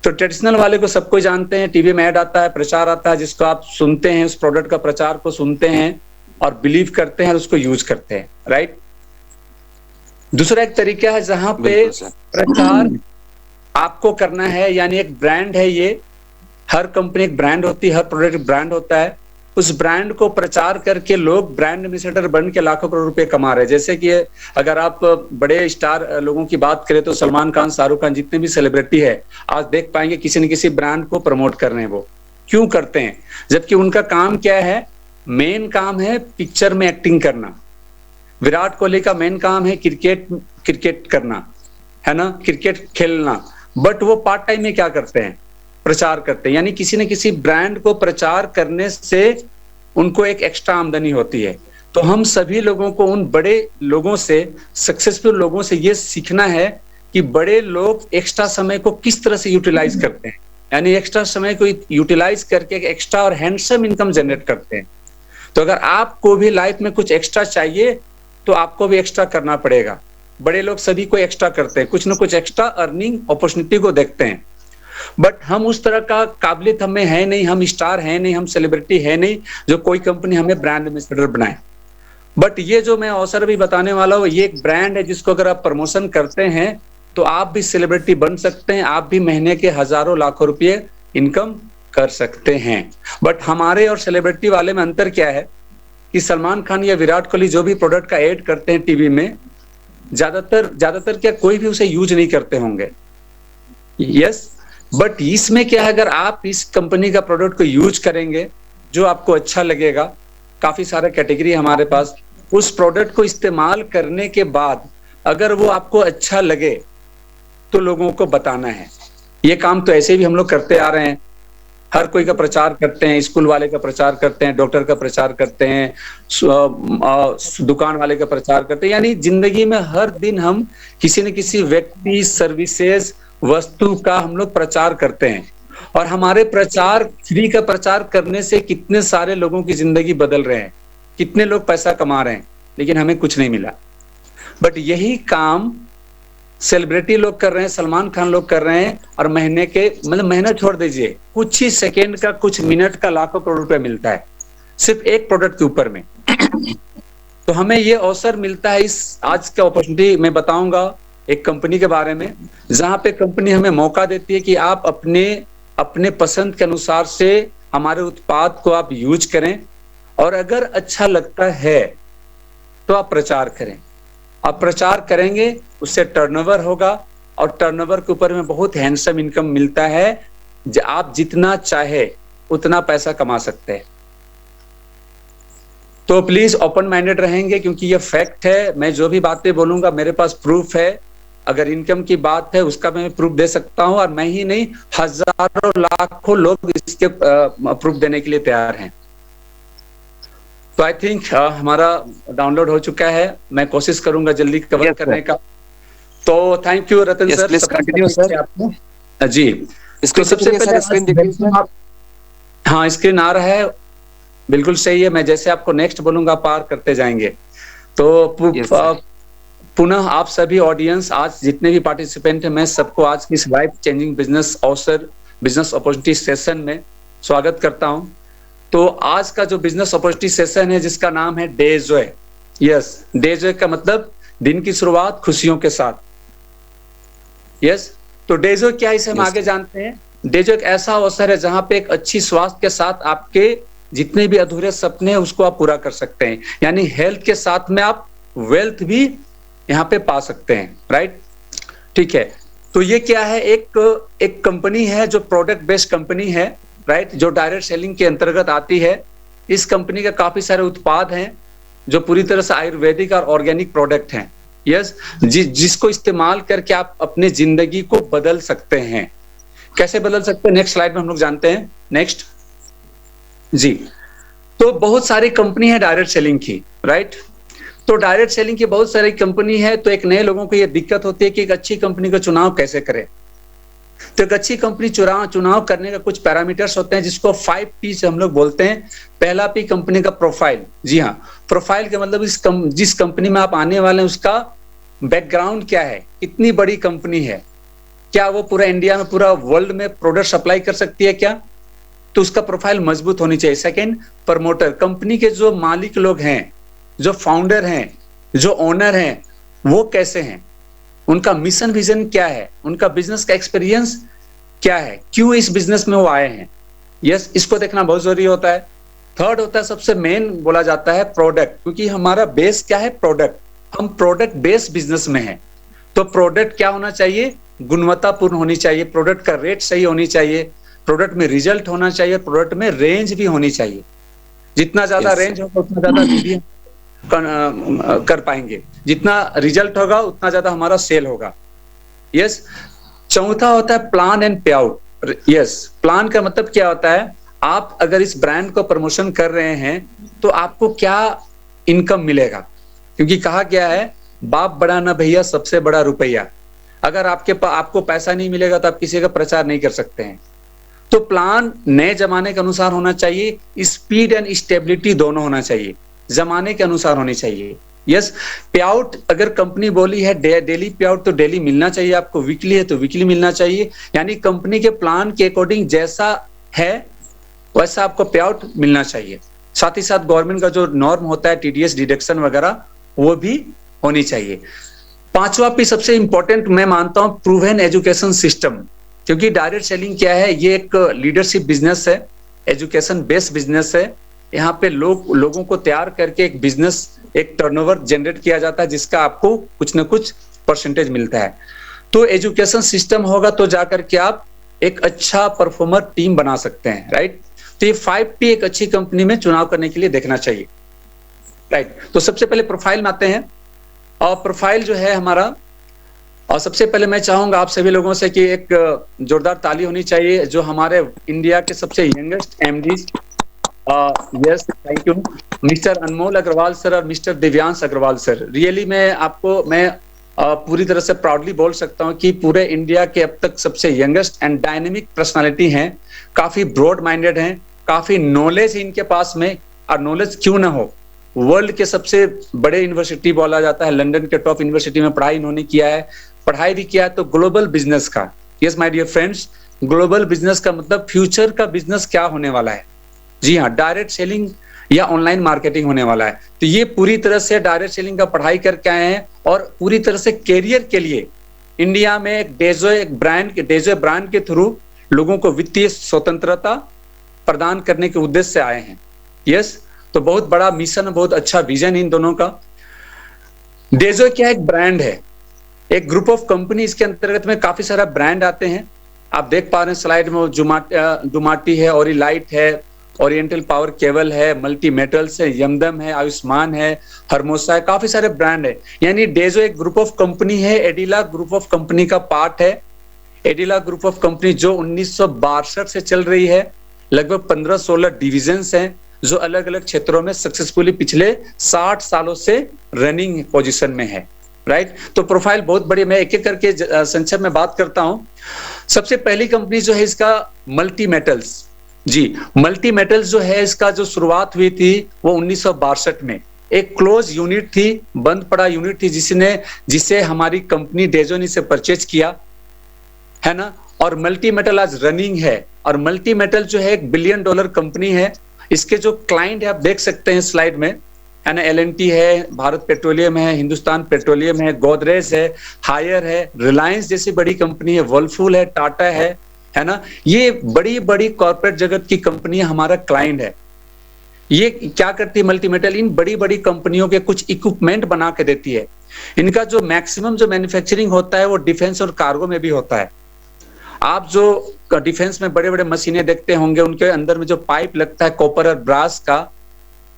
तो ट्रेडिशनल वाले को सबको जानते हैं, टीवी में ऐड आता है, प्रचार आता है, जिसको आप सुनते हैं, उस प्रोडक्ट का प्रचार को सुनते हैं और बिलीव करते हैं और उसको यूज करते हैं, राइट। दूसरा एक तरीका है जहां पे प्रचार आपको करना है, यानी एक ब्रांड है, ये हर कंपनी एक ब्रांड होती है, हर प्रोडक्ट ब्रांड होता है। उस ब्रांड को प्रचार करके लोग ब्रांड एम्बेसडर बन के लाखों करोड़ रुपए कमा रहे हैं। जैसे कि अगर आप बड़े स्टार लोगों की बात करें तो सलमान खान, शाहरुख खान, जितने भी सेलिब्रिटी है, आज देख पाएंगे किसी न किसी ब्रांड को प्रमोट कर रहे हैं। वो क्यों करते हैं? जबकि उनका काम क्या है? मेन काम है पिक्चर में एक्टिंग करना। विराट कोहली का मेन काम है क्रिकेट करना, है ना, क्रिकेट खेलना। बट वो पार्ट टाइम में क्या करते हैं? प्रचार करते हैं। यानी किसी न किसी ब्रांड को प्रचार करने से उनको एक एक्स्ट्रा आमदनी होती है। तो हम सभी लोगों को उन बड़े लोगों से, सक्सेसफुल लोगों से ये सीखना है कि बड़े लोग एक्स्ट्रा समय को किस तरह से यूटिलाइज करते हैं, यानी एक्स्ट्रा समय को यूटिलाइज करके एक्स्ट्रा और हैंडसम इनकम जनरेट करते हैं। तो अगर आपको भी लाइफ में कुछ एक्स्ट्रा चाहिए तो आपको भी एक्स्ट्रा करना पड़ेगा। बड़े लोग सभी को एक्स्ट्रा करते हैं, कुछ ना कुछ एक्स्ट्रा अर्निंग अपॉर्चुनिटी को देखते हैं। बट हम उस तरह का काबिलियत हमें है नहीं, हम स्टार है नहीं, हम सेलिब्रिटी है नहीं जो कोई कंपनी हमें ब्रांड एम्बेसडर बनाए। बट ये जो मैं अवसर भी बताने वाला हूँ, ये एक ब्रांड है जिसको अगर आप प्रमोशन करते हैं तो आप भी सेलिब्रिटी बन सकते हैं, आप भी महीने के हजारों लाखों रुपए इनकम कर सकते हैं। बट हमारे और सेलिब्रिटी वाले में अंतर क्या है कि सलमान खान या विराट कोहली जो भी प्रोडक्ट का एड करते हैं टीवी में, ज्यादातर क्या कोई भी उसे यूज नहीं करते होंगे। यस, बट इसमें क्या है, अगर आप इस कंपनी का प्रोडक्ट को यूज करेंगे जो आपको अच्छा लगेगा, काफी सारा कैटेगरी है हमारे पास, उस प्रोडक्ट को इस्तेमाल करने के बाद अगर वो आपको अच्छा लगे तो लोगों को बताना है। ये काम तो ऐसे भी हम लोग करते आ रहे हैं, हर कोई का प्रचार करते हैं, स्कूल वाले का प्रचार करते हैं, डॉक्टर का प्रचार करते हैं, दुकान वाले का प्रचार करते हैं। यानी जिंदगी में हर दिन हम किसी न किसी व्यक्ति, सर्विसेज, वस्तु का हम लोग प्रचार करते हैं। और हमारे प्रचार, फ्री का प्रचार करने से कितने सारे लोगों की जिंदगी बदल रहे हैं, कितने लोग पैसा कमा रहे हैं, लेकिन हमें कुछ नहीं मिला। बट यही काम सेलिब्रिटी लोग कर रहे हैं, सलमान खान लोग कर रहे हैं, और महीने के मतलब महीना छोड़ दीजिए, कुछ ही सेकेंड का, कुछ मिनट का लाखों करोड़ रुपया मिलता है सिर्फ एक प्रोडक्ट के ऊपर में। तो हमें ये अवसर मिलता है, इस आज का अपॉर्चुनिटी मैं बताऊंगा एक कंपनी के बारे में, जहां पे कंपनी हमें मौका देती है कि आप अपने पसंद के अनुसार से हमारे उत्पाद को आप यूज करें, और अगर अच्छा लगता है तो आप प्रचार करें। आप प्रचार करेंगे, उससे टर्नओवर होगा, और टर्नओवर के ऊपर में बहुत हैंडसम इनकम मिलता है। आप जितना चाहे उतना पैसा कमा सकते हैं। तो प्लीज ओपन माइंडेड रहेंगे, क्योंकि ये फैक्ट है। मैं जो भी बातें बोलूंगा मेरे पास प्रूफ है। अगर इनकम की बात है उसका मैं प्रूफ दे सकता हूं, और मैं ही नहीं, हजारों लाखों लोग इसके प्रूफ देने के लिए तैयार हैं। तो आई थिंक हमारा डाउनलोड हो चुका है, मैं कोशिश करूंगा जल्दी कवर करने का। तो thank you Ratan sir, please continue sir. जी, इसको सबसे पहले हाँ स्क्रीन आ रहा है, बिल्कुल सही है। मैं जैसे आपको नेक्स्ट बोलूंगा पार करते जाएंगे। तो पुनः आप सभी ऑडियंस, आज जितने भी पार्टिसिपेंट हैं, मैं सबको आज की इस लाइफ चेंजिंग बिजनेस अवसर, बिजनेस अपॉर्चुनिटी सेशन में स्वागत करता हूं। तो आज का जो बिजनेस अपॉर्चुनिटी सेशन है जिसका नाम है day Joy. Yes, day Joy का मतलब दिन की शुरुआत खुशियों के साथ। यस, तो डे जॉय क्या है इसे हम आगे जानते हैं। डे जॉय एक ऐसा अवसर है जहां पे एक अच्छी स्वास्थ्य के साथ आपके जितने भी अधूरे सपने हैं उसको आप पूरा कर सकते हैं। यानी हेल्थ के साथ में आप वेल्थ भी यहाँ पे पा सकते हैं, राइट? ठीक है, तो ये क्या है, एक कंपनी है जो प्रोडक्ट बेस्ड कंपनी है, राइट, जो डायरेक्ट सेलिंग के अंतर्गत आती है। इस कंपनी के काफी सारे उत्पाद हैं जो पूरी तरह से आयुर्वेदिक और ऑर्गेनिक प्रोडक्ट हैं। यस, जिसको इस्तेमाल करके आप अपने जिंदगी को बदल सकते हैं। कैसे बदल सकते हैं, नेक्स्ट स्लाइड में हम लोग जानते हैं। नेक्स्ट जी, तो बहुत सारी कंपनी है डायरेक्ट सेलिंग की, राइट? तो डायरेक्ट सेलिंग की बहुत सारी कंपनी है, तो एक नए लोगों को ये दिक्कत होती है कि एक अच्छी कंपनी का चुनाव कैसे करें। तो एक अच्छी कंपनी चुनाव करने का कुछ पैरामीटर्स होते हैं जिसको 5P से हम लोग बोलते हैं। पहला P कंपनी का प्रोफाइल। जी हाँ, प्रोफाइल का मतलब जिस कंपनी में आप आने वाले हैं उसका बैकग्राउंड क्या है, कितनी बड़ी कंपनी है, क्या वो पूरा इंडिया में, पूरा वर्ल्ड में प्रोडक्ट सप्लाई कर सकती है क्या, तो उसका प्रोफाइल मजबूत होनी चाहिए। सेकेंड, प्रमोटर, कंपनी के जो मालिक लोग हैं, जो फाउंडर हैं, जो ओनर हैं, वो कैसे हैं, उनका मिशन विजन क्या है, उनका बिजनेस का एक्सपीरियंस क्या है, क्यों इस बिजनेस में वो आए हैं। यस, इसको देखना बहुत जरूरी होता है। थर्ड होता है, सबसे मेन बोला जाता है प्रोडक्ट, क्योंकि हमारा बेस क्या है, प्रोडक्ट। हम प्रोडक्ट बेस्ड बिजनेस में हैं, तो प्रोडक्ट क्या होना चाहिए, गुणवत्तापूर्ण होनी चाहिए, प्रोडक्ट का रेट सही होनी चाहिए, प्रोडक्ट में रिजल्ट होना चाहिए, प्रोडक्ट में रेंज भी होनी चाहिए। जितना ज्यादा रेंज होगा उतना ज्यादा कर पाएंगे, जितना रिजल्ट होगा उतना ज्यादा हमारा सेल होगा। यस, चौथा होता है प्लान एंड पे आउट। यस, प्लान का मतलब क्या होता है, आप अगर इस ब्रांड को प्रमोशन कर रहे हैं तो आपको क्या इनकम मिलेगा, क्योंकि कहा गया है बाप बड़ा ना भैया, सबसे बड़ा रुपया। अगर आपको पैसा नहीं मिलेगा तो आप किसी का प्रचार नहीं कर सकते हैं। तो प्लान नए जमाने के अनुसार होना चाहिए, स्पीड एंड स्टेबिलिटी दोनों होना चाहिए, जमाने के अनुसार होनी चाहिए। यस, पे आउट अगर कंपनी बोली है डेली पे आउट तो डेली मिलना चाहिए आपको, वीकली है तो वीकली मिलना चाहिए, यानी कंपनी के प्लान के अकॉर्डिंग जैसा है वैसा आपको पे आउट मिलना चाहिए। साथ ही साथ गवर्नमेंट का जो नॉर्म होता है टीडीएस डिडक्शन वगैरह वो भी होनी चाहिए। पांचवा पी सबसे इंपॉर्टेंट मैं मानता हूं प्रूवन एजुकेशन सिस्टम, क्योंकि डायरेक्ट सेलिंग क्या है, ये एक लीडरशिप बिजनेस है, एजुकेशन बेस्ड बिजनेस है। यहाँ पे लोगों को तैयार करके एक बिजनेस, एक टर्नओवर जनरेट किया जाता है जिसका आपको कुछ ना कुछ परसेंटेज मिलता है। तो एजुकेशन सिस्टम होगा तो जाकर के आप एक अच्छा परफॉर्मर टीम बना सकते हैं, राइट। तो ये 5P एक अच्छी कंपनी में चुनाव करने के लिए देखना चाहिए, राइट। तो सबसे पहले प्रोफाइल में आते हैं, और प्रोफाइल जो है हमारा, और सबसे पहले मैं चाहूंगा आप सभी लोगों से कि एक जोरदार ताली होनी चाहिए जो हमारे इंडिया के सबसे youngest MD, yes thank you, mister Anmol Agarwal sir और mister Divyansh Agarwal sir. Really मैं पूरी तरह से प्राउडली बोल सकता हूं कि पूरे इंडिया के अब तक सबसे यंगेस्ट एंड डायनेमिक पर्सनालिटी हैं, काफी ब्रॉड माइंडेड हैं, काफी नॉलेज इनके पास में, और नॉलेज क्यों ना हो, वर्ल्ड के सबसे बड़े यूनिवर्सिटी बोला जाता है, लंदन के टॉप यूनिवर्सिटी में पढ़ाई इन्होंने किया है, पढ़ाई भी किया है तो ग्लोबल बिजनेस का। Yes my dear friends, global business का मतलब फ्यूचर का बिजनेस क्या होने वाला है, जी हाँ, डायरेक्ट सेलिंग या ऑनलाइन मार्केटिंग होने वाला है। तो ये पूरी तरह से डायरेक्ट सेलिंग का पढ़ाई करके आए हैं, और पूरी तरह से कैरियर के लिए इंडिया में एक डेजो ब्रांड के थ्रू लोगों को वित्तीय स्वतंत्रता प्रदान करने के उद्देश्य से आए हैं। यस, तो बहुत बड़ा मिशन, बहुत अच्छा विजन इन दोनों का। डेजो क्या एक ब्रांड है, एक ग्रुप ऑफ कंपनी, इसके अंतर्गत में काफी सारा ब्रांड आते हैं। आप देख पा रहे हैं स्लाइड में, डुमाटी है, ओरिलाइट है, ओरिएंटल पावर केबल है, मल्टी मेटल्स है, यमदम है, आयुष्मान है, हरमोसा है, काफी सारे ब्रांड है। यानी डेजो एक ग्रुप ऑफ कंपनी है, एडिला ग्रुप ऑफ कंपनी का पार्ट है। एडिला ग्रुप ऑफ कंपनी जो 1962 से चल रही है, लगभग 15-16 डिविजन्स हैं जो अलग अलग क्षेत्रों में सक्सेसफुली पिछले 60 सालों से रनिंग पोजीशन में है, राइट। तो प्रोफाइल बहुत बड़ी, मैं एक एक करके संक्षेप में बात करता हूं। सबसे पहली कंपनी जो है इसका मल्टी मेटल्स, जी, मल्टी मेटल्स जो है इसका जो शुरुआत हुई थी वो 1962 में, एक क्लोज यूनिट थी, बंद पड़ा यूनिट थी, जिसे हमारी कंपनी डेजो ने से परचेज किया है ना। और मल्टी मेटल आज रनिंग है, और मल्टी मेटल जो है $1 बिलियन कंपनी है। इसके जो क्लाइंट है आप देख सकते हैं स्लाइड में, है ना, L&T है, भारत पेट्रोलियम है, हिंदुस्तान पेट्रोलियम है, गोदरेज है, हायर है, रिलायंस जैसी बड़ी कंपनी है, वर्लपूल है, टाटा है ना। ये बड़ी बड़ी कॉर्पोरेट जगत की कंपनी हमारा क्लाइंट है। ये क्या करती है मल्टी मेटल, इन बड़ी बड़ी कंपनियों के कुछ इक्विपमेंट बना के देती है। इनका जो मैक्सिमम जो मैन्युफैक्चरिंग होता है वो डिफेंस और कार्गो में भी होता है। आप जो डिफेंस में बड़े बड़े मशीनें देखते होंगे, उनके अंदर में जो पाइप लगता है कॉपर और ब्रास का,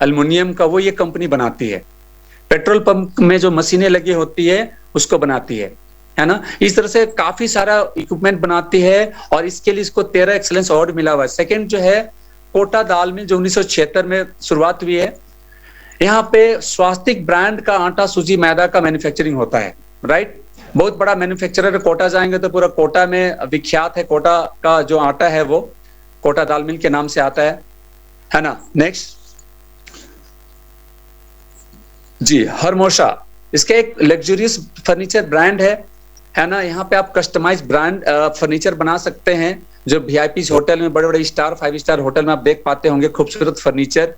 एल्युमिनियम का, वो ये कंपनी बनाती है। पेट्रोल पंप में जो मशीनें लगी होती है उसको बनाती है ना। इस तरह से काफी सारा इक्विपमेंट बनाती है, और इसके लिए इसको 13 एक्सीलेंस अवार्ड मिला हुआ है। सेकंड जो है कोटा दाल मिल, जो 1976 में शुरुआत हुई है। यहाँ पे स्वास्तिक ब्रांड का आटा, सूजी, मैदा का मैन्युफैक्चरिंग होता है, राइट। बहुत बड़ा मैन्युफैक्चरर है, कोटा जाएंगे तो पूरा कोटा में विख्यात है। कोटा का जो आटा है वो कोटा दाल मिल के नाम से आता है ना। नेक्स्ट जी, हरमोशा, इसका एक लग्जरियस फर्नीचर ब्रांड है ना। यहाँ पे आप कस्टमाइज ब्रांड फर्नीचर बना सकते हैं, जो वीआईपी होटल में, बड़े बड़े स्टार 5 स्टार होटल में आप देख पाते होंगे खूबसूरत फर्नीचर,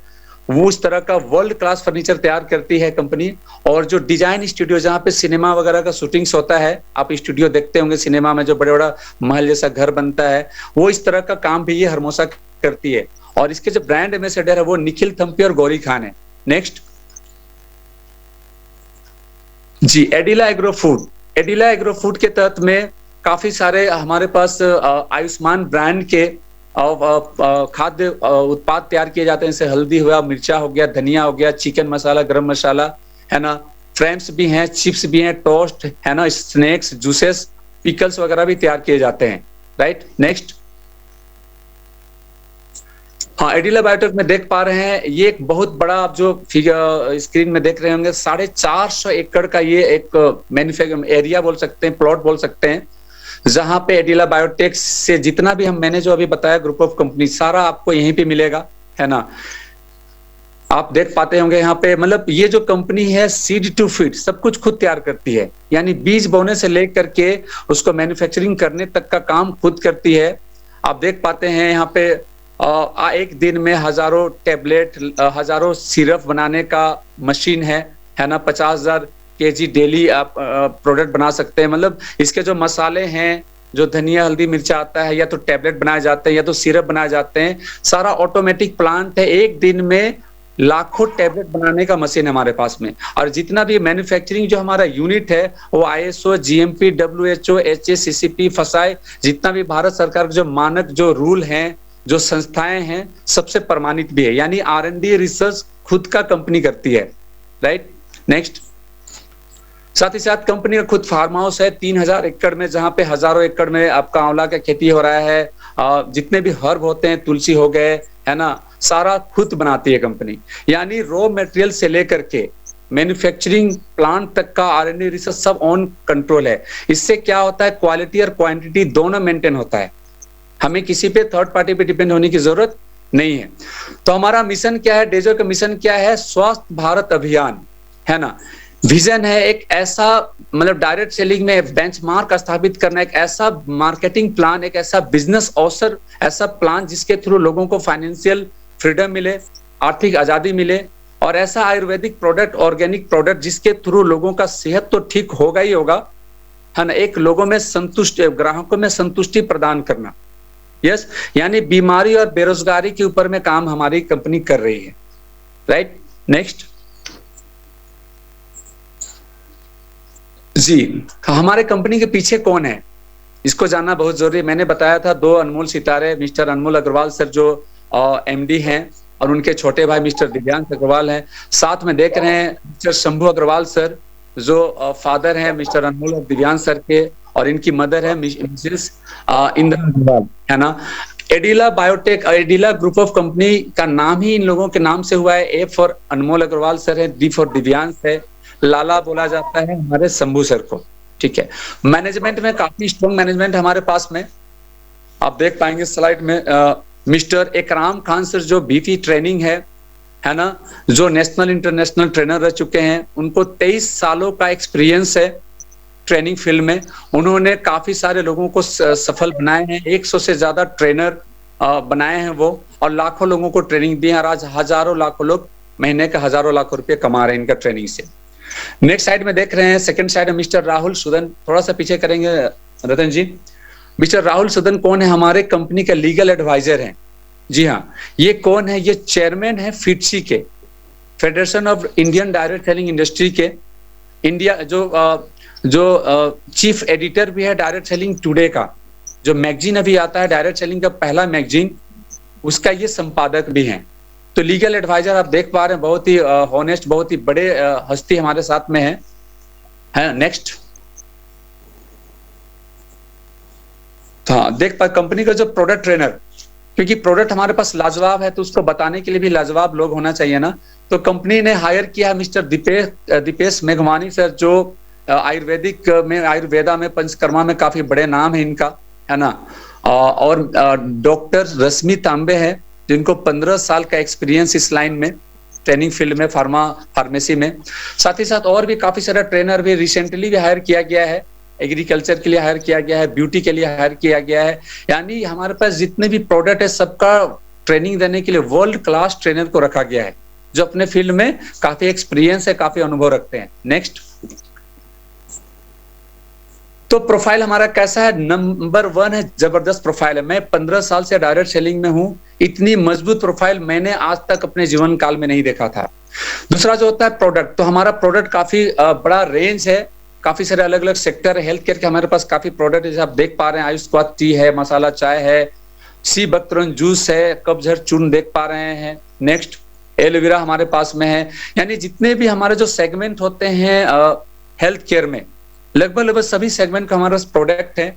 वो उस तरह का वर्ल्ड क्लास फर्नीचर तैयार करती है कंपनी। और जो डिजाइन स्टूडियो, जहाँ पे सिनेमा वगैरह का शूटिंग्स होता है, आप स्टूडियो देखते होंगे सिनेमा में, जो बड़े बड़ा महल जैसा घर बनता है, वो इस तरह का काम भी ये हरमोशा करती है। और इसके जो ब्रांड एम्बेसडर है वो निखिल थम्पी और गौरी खान है। नेक्स्ट जी, एडिला एग्रो फूड। एडिला एग्रो फूड के तहत में काफी सारे हमारे पास आयुष्मान ब्रांड के खाद्य उत्पाद तैयार किए जाते हैं। जैसे हल्दी हुआ, मिर्चा हो गया, धनिया हो गया, चिकन मसाला, गरम मसाला, है ना, फ्रेम्स भी हैं, चिप्स भी हैं, टोस्ट, है ना, स्नैक्स, जूसेस, पिकल्स वगैरह भी तैयार किए जाते हैं, राइट। नेक्स्ट, हाँ, एडिला बायोटेक में देख पा रहे हैं, ये एक बहुत बड़ा, आप जो फिगर स्क्रीन में देख रहे होंगे, 450 एकड़ का ये एक मैन्युफैक्चरिंग एरिया बोल सकते हैं, प्लॉट बोल सकते हैं, जहां पे एडिला बायोटेक से जितना भी मैंने जो अभी बताया ग्रुप ऑफ कंपनी, सारा आपको यहीं पे मिलेगा, है ना। आप देख पाते होंगे यहाँ पे, मतलब ये जो कंपनी है सीड टू फीड सब कुछ खुद तैयार करती है, यानी बीज बोने से लेकर के उसको मैन्युफैक्चरिंग करने तक का काम खुद करती है। आप देख पाते हैं यहाँ पे एक दिन में हजारों टैबलेट, हजारों सिरप बनाने का मशीन है ना। 50,000 kg डेली आप प्रोडक्ट बना सकते हैं। मतलब इसके जो मसाले हैं, जो धनिया हल्दी मिर्चा आता है, या तो टैबलेट बनाए जाते हैं या तो सिरप बनाए जाते हैं, सारा ऑटोमेटिक प्लांट है। एक दिन में लाखों टैबलेट बनाने का मशीन है हमारे पास में। और जितना भी मैन्युफैक्चरिंग जो हमारा यूनिट है वो ISO, GMP, WHO, HACCP, FSSAI, जितना भी भारत सरकार के जो मानक, जो रूल हैं, जो संस्थाएं हैं, सबसे प्रमाणित भी है। यानी R&D रिसर्च खुद का कंपनी करती है, राइट। नेक्स्ट, साथ ही साथ कंपनी का खुद फार्म हाउस है 3000 एकड़ में, जहां पे हजारों एकड़ में आपका आंवला का खेती हो रहा है। जितने भी हर्ब होते हैं, तुलसी हो गए, है ना, सारा खुद बनाती है कंपनी। यानी रॉ मटेरियल से लेकर के मैन्युफैक्चरिंग प्लांट तक का R&D रिसर्च सब ऑन कंट्रोल है। इससे क्या होता है, क्वालिटी और क्वांटिटी दोनों मेंटेन होता है। हमें किसी पे थर्ड पार्टी पे डिपेंड होने की जरूरत नहीं है। तो हमारा मिशन क्या है, डेजो का मिशन क्या है, स्वस्थ भारत अभियान, है ना। विजन है एक ऐसा, मतलब डायरेक्ट सेलिंग में बेंचमार्क स्थापित करना, एक ऐसा मार्केटिंग प्लान, एक ऐसा बिजनेस अवसर, ऐसा प्लान जिसके थ्रू लोगों को फाइनेंशियल फ्रीडम मिले, आर्थिक आजादी मिले, और ऐसा आयुर्वेदिक प्रोडक्ट, ऑर्गेनिक प्रोडक्ट जिसके थ्रू लोगों का सेहत तो ठीक होगा ही होगा, है ना, एक लोगों में संतुष्टि, ग्राहकों में संतुष्टि प्रदान करना। यस, यानी बीमारी और बेरोजगारी के ऊपर में काम हमारी कंपनी कर रही है, राइट। नेक्स्ट जी, हमारे कंपनी के पीछे कौन है, इसको जानना बहुत जरूरी है। मैंने बताया था 2 अनमोल सितारे, मिस्टर अनमोल अग्रवाल सर जो MD हैं, और उनके छोटे भाई मिस्टर दिव्यांश अग्रवाल हैं। साथ में देख रहे हैं मिस्टर शंभू अग्रवाल सर, जो फादर हैं मिस्टर अनमोल और दिव्यांश सर के, और इनकी मदर है मिसेस इंदिरा अग्रवाल, है ना। एडिला बायोटेक, एडिला ग्रुप ऑफ कंपनी का नाम ही इन लोगों के नाम से हुआ है। A for Anmol Agarwal sir है, D फॉर दिव्यांश है, लाला बोला जाता है हमारे शंभू सर को, ठीक है। मैनेजमेंट में काफी स्ट्रॉन्ग मैनेजमेंट हमारे पास में, आप देख पाएंगे स्लाइड में। मिस्टर इकराम खान सर जो BP ट्रेनिंग है ना, जो नेशनल इंटरनेशनल ट्रेनर रह चुके हैं, उनको 23 सालों का एक्सपीरियंस है ट्रेनिंग फील्ड में। उन्होंने काफी सारे लोगों को सफल बनाए हैं, 100 से ज्यादा ट्रेनर बनाए हैं वो, और लाखों लोगों को ट्रेनिंग दी है। और आज हजारों लाखों लोग महीने का हजारों लाख रुपए कमा रहे हैं इनका ट्रेनिंग से। नेक्स्ट साइड में देख रहे हैं, सेकंड साइड में मिस्टर राहुल सुदन, थोड़ा सा पीछे करेंगे रतन जी। मिस्टर राहुल सुदन कौन है, हमारे कंपनी के लीगल एडवाइजर हैं। जी हाँ, ये कौन है, ये चेयरमैन है FITCI के, federation of Indian direct selling industry के, इंडिया जो चीफ एडिटर भी है डायरेक्ट सेलिंग टुडे का, जो मैगजीन अभी आता है डायरेक्ट सेलिंग का पहला मैगजीन, उसका ये संपादक भी हैं। तो लीगल एडवाइजर आप देख पा रहे हैं, बहुत ही हॉनेस्ट, बहुत ही बड़े हस्ती हमारे साथ में है। नेक्स्ट, हाँ देख पा कंपनी का जो प्रोडक्ट ट्रेनर, क्योंकि प्रोडक्ट हमारे पास लाजवाब है तो उसको बताने के लिए भी लाजवाब लोग होना चाहिए ना। तो कंपनी ने हायर किया मिस्टर दीपेश मेघवानी सर, जो आयुर्वेदिक में, आयुर्वेदा में, पंचकर्मा में काफी बड़े नाम है इनका, है ना। और डॉक्टर रश्मि तांबे है, जिनको 15 साल का एक्सपीरियंस इस लाइन में, ट्रेनिंग फील्ड में, फार्मेसी में। साथ ही साथ और भी काफी सारा ट्रेनर भी रिसेंटली भी हायर किया गया है, एग्रीकल्चर के लिए हायर किया गया है, ब्यूटी के लिए हायर किया गया है। यानी हमारे पास जितने भी प्रोडक्ट है सबका ट्रेनिंग देने के लिए वर्ल्ड क्लास ट्रेनर को रखा गया है, जो अपने फील्ड में काफी एक्सपीरियंस है, काफी अनुभव रखते हैं। नेक्स्ट, तो प्रोफाइल हमारा कैसा है, नंबर 1 है, जबरदस्त प्रोफाइल है। मैं 15 साल से डायरेक्ट सेलिंग में हूं, इतनी मजबूत प्रोफाइल मैंने आज तक अपने जीवन काल में नहीं देखा था। दूसरा जो होता है प्रोडक्ट, तो हमारा प्रोडक्ट काफी बड़ा रेंज है, काफी सारे अलग अलग सेक्टर है। हेल्थ केयर के हमारे पास काफी प्रोडक्ट है, जैसे आप देख पा रहे हैं, आयुष्वाद टी है, मसाला चाय है, सी बकरन जूस है, कब्जहर चूर्ण देख पा रहे हैं। नेक्स्ट, एलोवेरा हमारे पास में है। यानी जितने भी हमारे जो सेगमेंट होते हैं हेल्थ केयर में, लगभग सभी सेगमेंट का हमारे पास प्रोडक्ट है।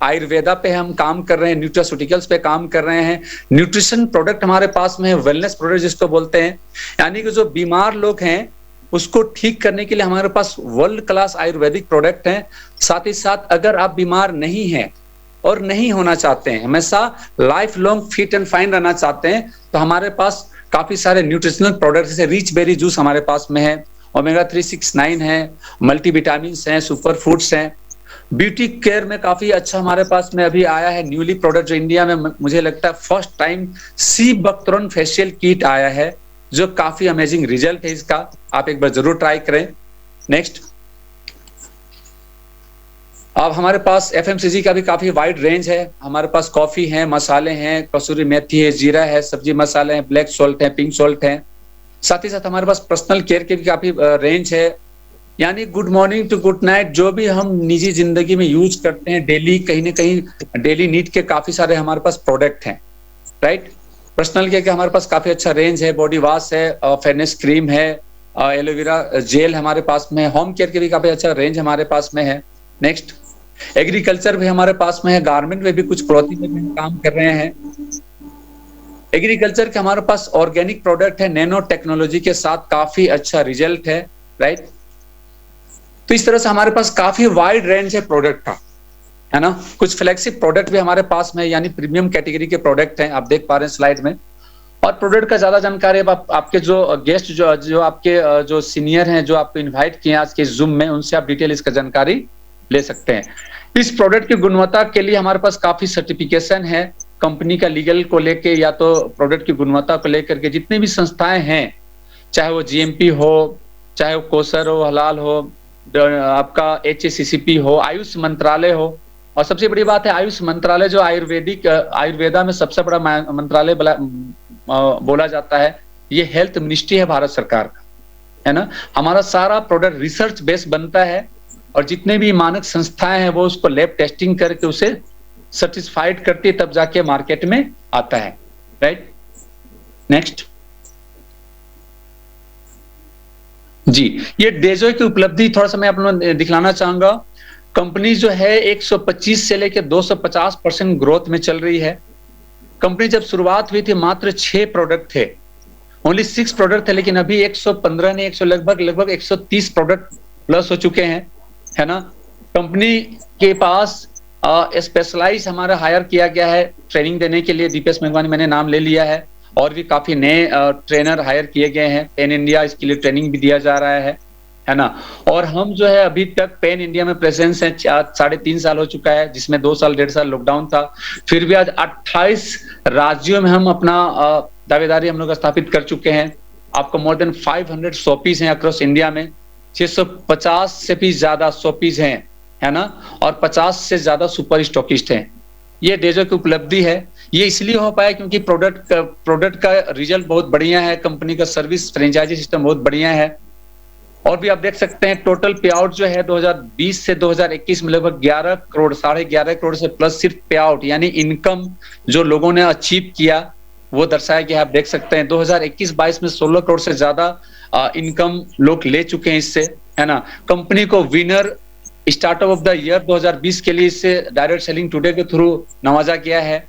आयुर्वेदा पे हम काम कर रहे हैं, न्यूट्रास्यूटिकल्स पे काम कर रहे हैं, न्यूट्रिशन प्रोडक्ट हमारे पास में है, वेलनेस प्रोडक्ट जिसको बोलते हैं। यानी कि जो बीमार लोग हैं उसको ठीक करने के लिए हमारे पास वर्ल्ड क्लास आयुर्वेदिक प्रोडक्ट हैं। साथ ही साथ अगर आप बीमार नहीं हैं और नहीं होना चाहते हैं, हमेशा life long fit and fine रहना चाहते हैं, तो हमारे पास काफी सारे न्यूट्रिशनल प्रोडक्ट्स जैसे रिच बेरी जूस हमारे पास में है, ओमेगा 369 है, मल्टीविटामिन हैं, सुपर फूड्स हैं। ब्यूटी केयर में काफी अच्छा हमारे पास में अभी आया है न्यूली प्रोडक्ट, जो इंडिया में मुझे लगता है फर्स्ट टाइम सी बकथ्रोन फेशियल किट आया है, जो काफी अमेजिंग रिजल्ट है इसका, आप एक बार जरूर ट्राई करें। नेक्स्ट, अब हमारे पास एफएमसीजी का भी काफी वाइड रेंज है। हमारे पास कॉफी है, मसाले हैं, कसूरी मेथी है, जीरा है, सब्जी मसाले हैं, ब्लैक सॉल्ट है, पिंक सॉल्ट है। साथ ही साथ हमारे पास पर्सनल केयर के भी काफी रेंज है, यानी good morning to good night, जो भी हम निजी जिंदगी में यूज करते हैं डेली, कहीं ना कहीं डेली नीड के काफी सारे हमारे पास प्रोडक्ट हैं, राइट। पर्सनल केयर के हमारे पास काफी अच्छा रेंज है, बॉडी वॉश है, फेयरनेस क्रीम है, एलोवेरा जेल हमारे पास में है। होम केयर के भी काफी अच्छा रेंज हमारे पास में है। नेक्स्ट, एग्रीकल्चर भी हमारे पास में है, गारमेंट में भी कुछ क्लॉथिंग में भी हम काम कर रहे हैं। एग्रीकल्चर के हमारे पास ऑर्गेनिक प्रोडक्ट है, नैनो टेक्नोलॉजी के साथ काफी अच्छा रिजल्ट है, राइट। तो इस तरह से हमारे पास काफी वाइड रेंज है प्रोडक्ट का, है ना। कुछ फ्लैगशिप प्रोडक्ट भी हमारे पास में, यानी प्रीमियम कैटेगरी के प्रोडक्ट हैं, आप देख पा रहे हैं स्लाइड में। और प्रोडक्ट का ज्यादा जानकारी अब आपके जो गेस्ट जो आपके जो सीनियर हैं, जो आपको इन्वाइट किए आज के जूम में, उनसे आप डिटेल इसका जानकारी ले सकते हैं। इस प्रोडक्ट की गुणवत्ता के लिए हमारे पास काफी सर्टिफिकेशन है, कंपनी का लीगल को लेके या तो प्रोडक्ट की गुणवत्ता को लेकर के जितनी भी संस्थाएं हैं, चाहे वो जीएमपी हो, चाहे वो कोसर हो, हलाल हो, आपका HACCP हो, आयुष मंत्रालय हो। और सबसे बड़ी बात है, आयुष मंत्रालय जो आयुर्वेदा में सबसे बड़ा मंत्रालय बोला जाता है, ये हेल्थ मिनिस्ट्री है भारत सरकार का, है ना। हमारा सारा प्रोडक्ट रिसर्च बेस्ड बनता है, और जितने भी मानक संस्थाएं हैं वो उसको लैब टेस्टिंग करके उसे सर्टिफाइड करती है, तब जाके मार्केट में आता है, राइट। नेक्स्ट जी, ये डेजो की उपलब्धि थोड़ा सा मैं आप लोगों को दिखलाना चाहूंगा। कंपनी जो है 125 से लेकर 250% ग्रोथ में चल रही है। कंपनी जब शुरुआत हुई थी मात्र 6 प्रोडक्ट थे, ओनली 6 प्रोडक्ट थे, लेकिन अभी 115 ने 100 लगभग 130 प्रोडक्ट प्लस हो चुके हैं, है ना। कंपनी के पास स्पेशलाइज हमारा हायर किया गया है ट्रेनिंग देने के लिए, दीपेश मेघवानी मैंने नाम ले लिया है, और भी काफी नए ट्रेनर हायर किए गए हैं। पेन इंडिया इसके लिए ट्रेनिंग भी दिया जा रहा है ना। और हम जो है अभी तक पेन इंडिया में प्रेजेंस है 3.5 साल हो चुका है, जिसमें 2 साल 1.5 साल लॉकडाउन था। फिर भी आज 28 राज्यों में हम अपना दावेदारी हम लोग स्थापित कर चुके हैं। आपको मोर देन 500 शॉपीज हैं अक्रॉस इंडिया में, 650 से भी ज्यादा शॉपीज हैं, है ना, और 50 से ज्यादा सुपर स्टॉकिस्ट हैं। ये डेजो की उपलब्धि है। ये इसलिए हो पाया क्योंकि प्रोडक्ट का रिजल्ट बहुत बढ़िया है, कंपनी का सर्विस फ्रेंचाइजी सिस्टम बहुत बढ़िया है। और भी आप देख सकते हैं टोटल पे आउट जो है 2020 से 2021 में लगभग 11 करोड़ 11.5 करोड़ से प्लस सिर्फ पे आउट, यानी इनकम जो लोगों ने अचीव किया वो दर्शाया गया। आप देख सकते हैं 2021-22 में 16 करोड़ से ज्यादा इनकम लोग ले चुके हैं इससे, है ना। कंपनी को winner startup of the year 2020 के लिए इससे डायरेक्ट सेलिंग टुडे के थ्रू नवाजा गया है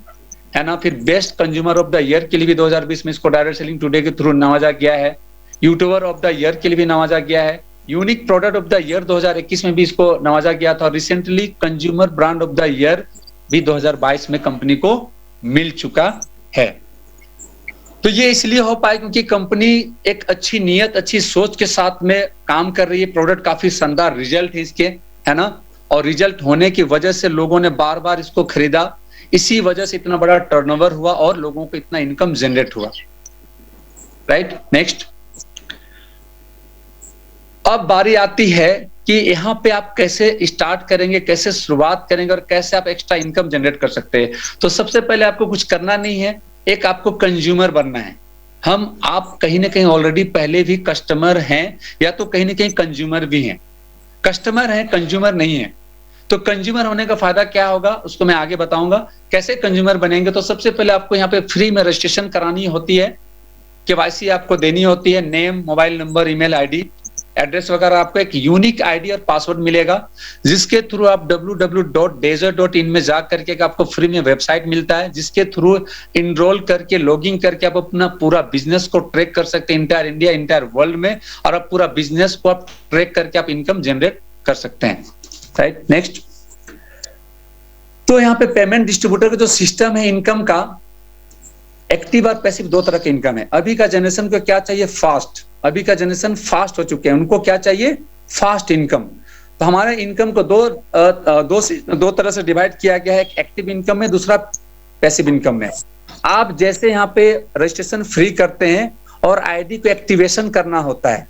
ना। फिर best consumer of the year के लिए भी 2020 में इसको डायरेक्ट सेलिंग टुडे के थ्रू नवाजा गया है। यूट्यूबर ऑफ द ईयर के लिए भी नवाजा गया है। Unique product of the year 2021 में भी इसको नवाजा गया था। Recently consumer brand of the year भी 2022 में कंपनी को मिल चुका है। तो ये इसलिए हो पाया क्योंकि कंपनी एक अच्छी नीयत, अच्छी सोच के साथ में काम कर रही है। प्रोडक्ट काफी शानदार रिजल्ट है इसके, है ना, और रिजल्ट होने की वजह से लोगों ने बार बार इसको खरीदा। इसी वजह से इतना बड़ा टर्नओवर हुआ और लोगों को इतना इनकम जनरेट हुआ, राइट। नेक्स्ट, अब बारी आती है कि यहाँ पे आप कैसे स्टार्ट करेंगे, कैसे शुरुआत करेंगे और कैसे आप एक्स्ट्रा इनकम जनरेट कर सकते हैं। तो सबसे पहले आपको कुछ करना नहीं है, एक आपको कंज्यूमर बनना है। आप कहीं ना कहीं ऑलरेडी पहले भी कस्टमर हैं या तो कहीं ना कहीं कंज्यूमर भी हैं। कस्टमर है, कंज्यूमर नहीं है। तो कंज्यूमर होने का फायदा क्या होगा उसको मैं आगे बताऊंगा। कैसे कंज्यूमर बनेंगे, तो सबसे पहले आपको यहाँ पे फ्री में रजिस्ट्रेशन करानी होती है, केवाईसी आपको देनी होती है, name, mobile number, email ID, address वगैरह। आपको एक यूनिक आईडी और पासवर्ड मिलेगा जिसके थ्रू आप www.dezer.in में जा करके आपको फ्री में वेबसाइट मिलता है, जिसके थ्रू इनरोल करके लॉगिन करके आप अपना पूरा बिजनेस को ट्रैक कर सकते हैं इंटायर इंडिया, इंटायर वर्ल्ड में, और आप पूरा बिजनेस को आप ट्रैक करके आप इनकम जनरेट कर सकते हैं, राइट। नेक्स्ट, तो यहाँ पे पेमेंट डिस्ट्रीब्यूटर का जो सिस्टम है इनकम का, एक्टिव और पैसिव दो तरह के इनकम है। अभी का जनरेशन को क्या चाहिए? फास्ट। अभी का जनरेशन फास्ट हो चुके हैं, उनको क्या चाहिए? Fast income. तो हमारे इनकम को दो तरह से डिवाइड किया गया है, एक एक्टिव इनकम में, दूसरा पैसिव इनकम में। आप जैसे यहाँ पे रजिस्ट्रेशन फ्री करते हैं और आईडी को एक्टिवेशन करना होता है।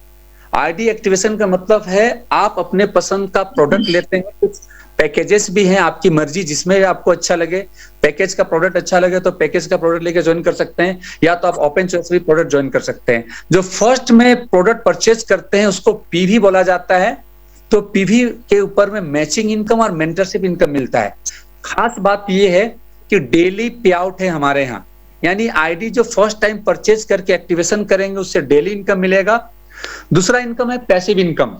आईडी एक्टिवेशन का मतलब है आप अपने पसंद का प्रोडक्ट लेते हैं, कुछ पैकेजेस भी हैं आपकी मर्जी, जिसमें आपको अच्छा लगे, पैकेज का प्रोडक्ट अच्छा लगे तो पैकेज का प्रोडक्ट लेके ज्वाइन कर सकते हैं, या तो आप ओपन चॉइस भी प्रोडक्ट ज्वाइन कर सकते हैं। जो फर्स्ट में प्रोडक्ट परचेज करते हैं उसको पीवी बोला जाता है। तो पीवी के ऊपर में मैचिंग इनकम और मेंटरशिप इनकम मिलता है। खास बात यह है कि डेली पे आउट है हमारे यहाँ, यानी आईडी जो फर्स्ट टाइम परचेज करके एक्टिवेशन करेंगे उससे डेली इनकम मिलेगा। दूसरा इनकम है पैसिव इनकम।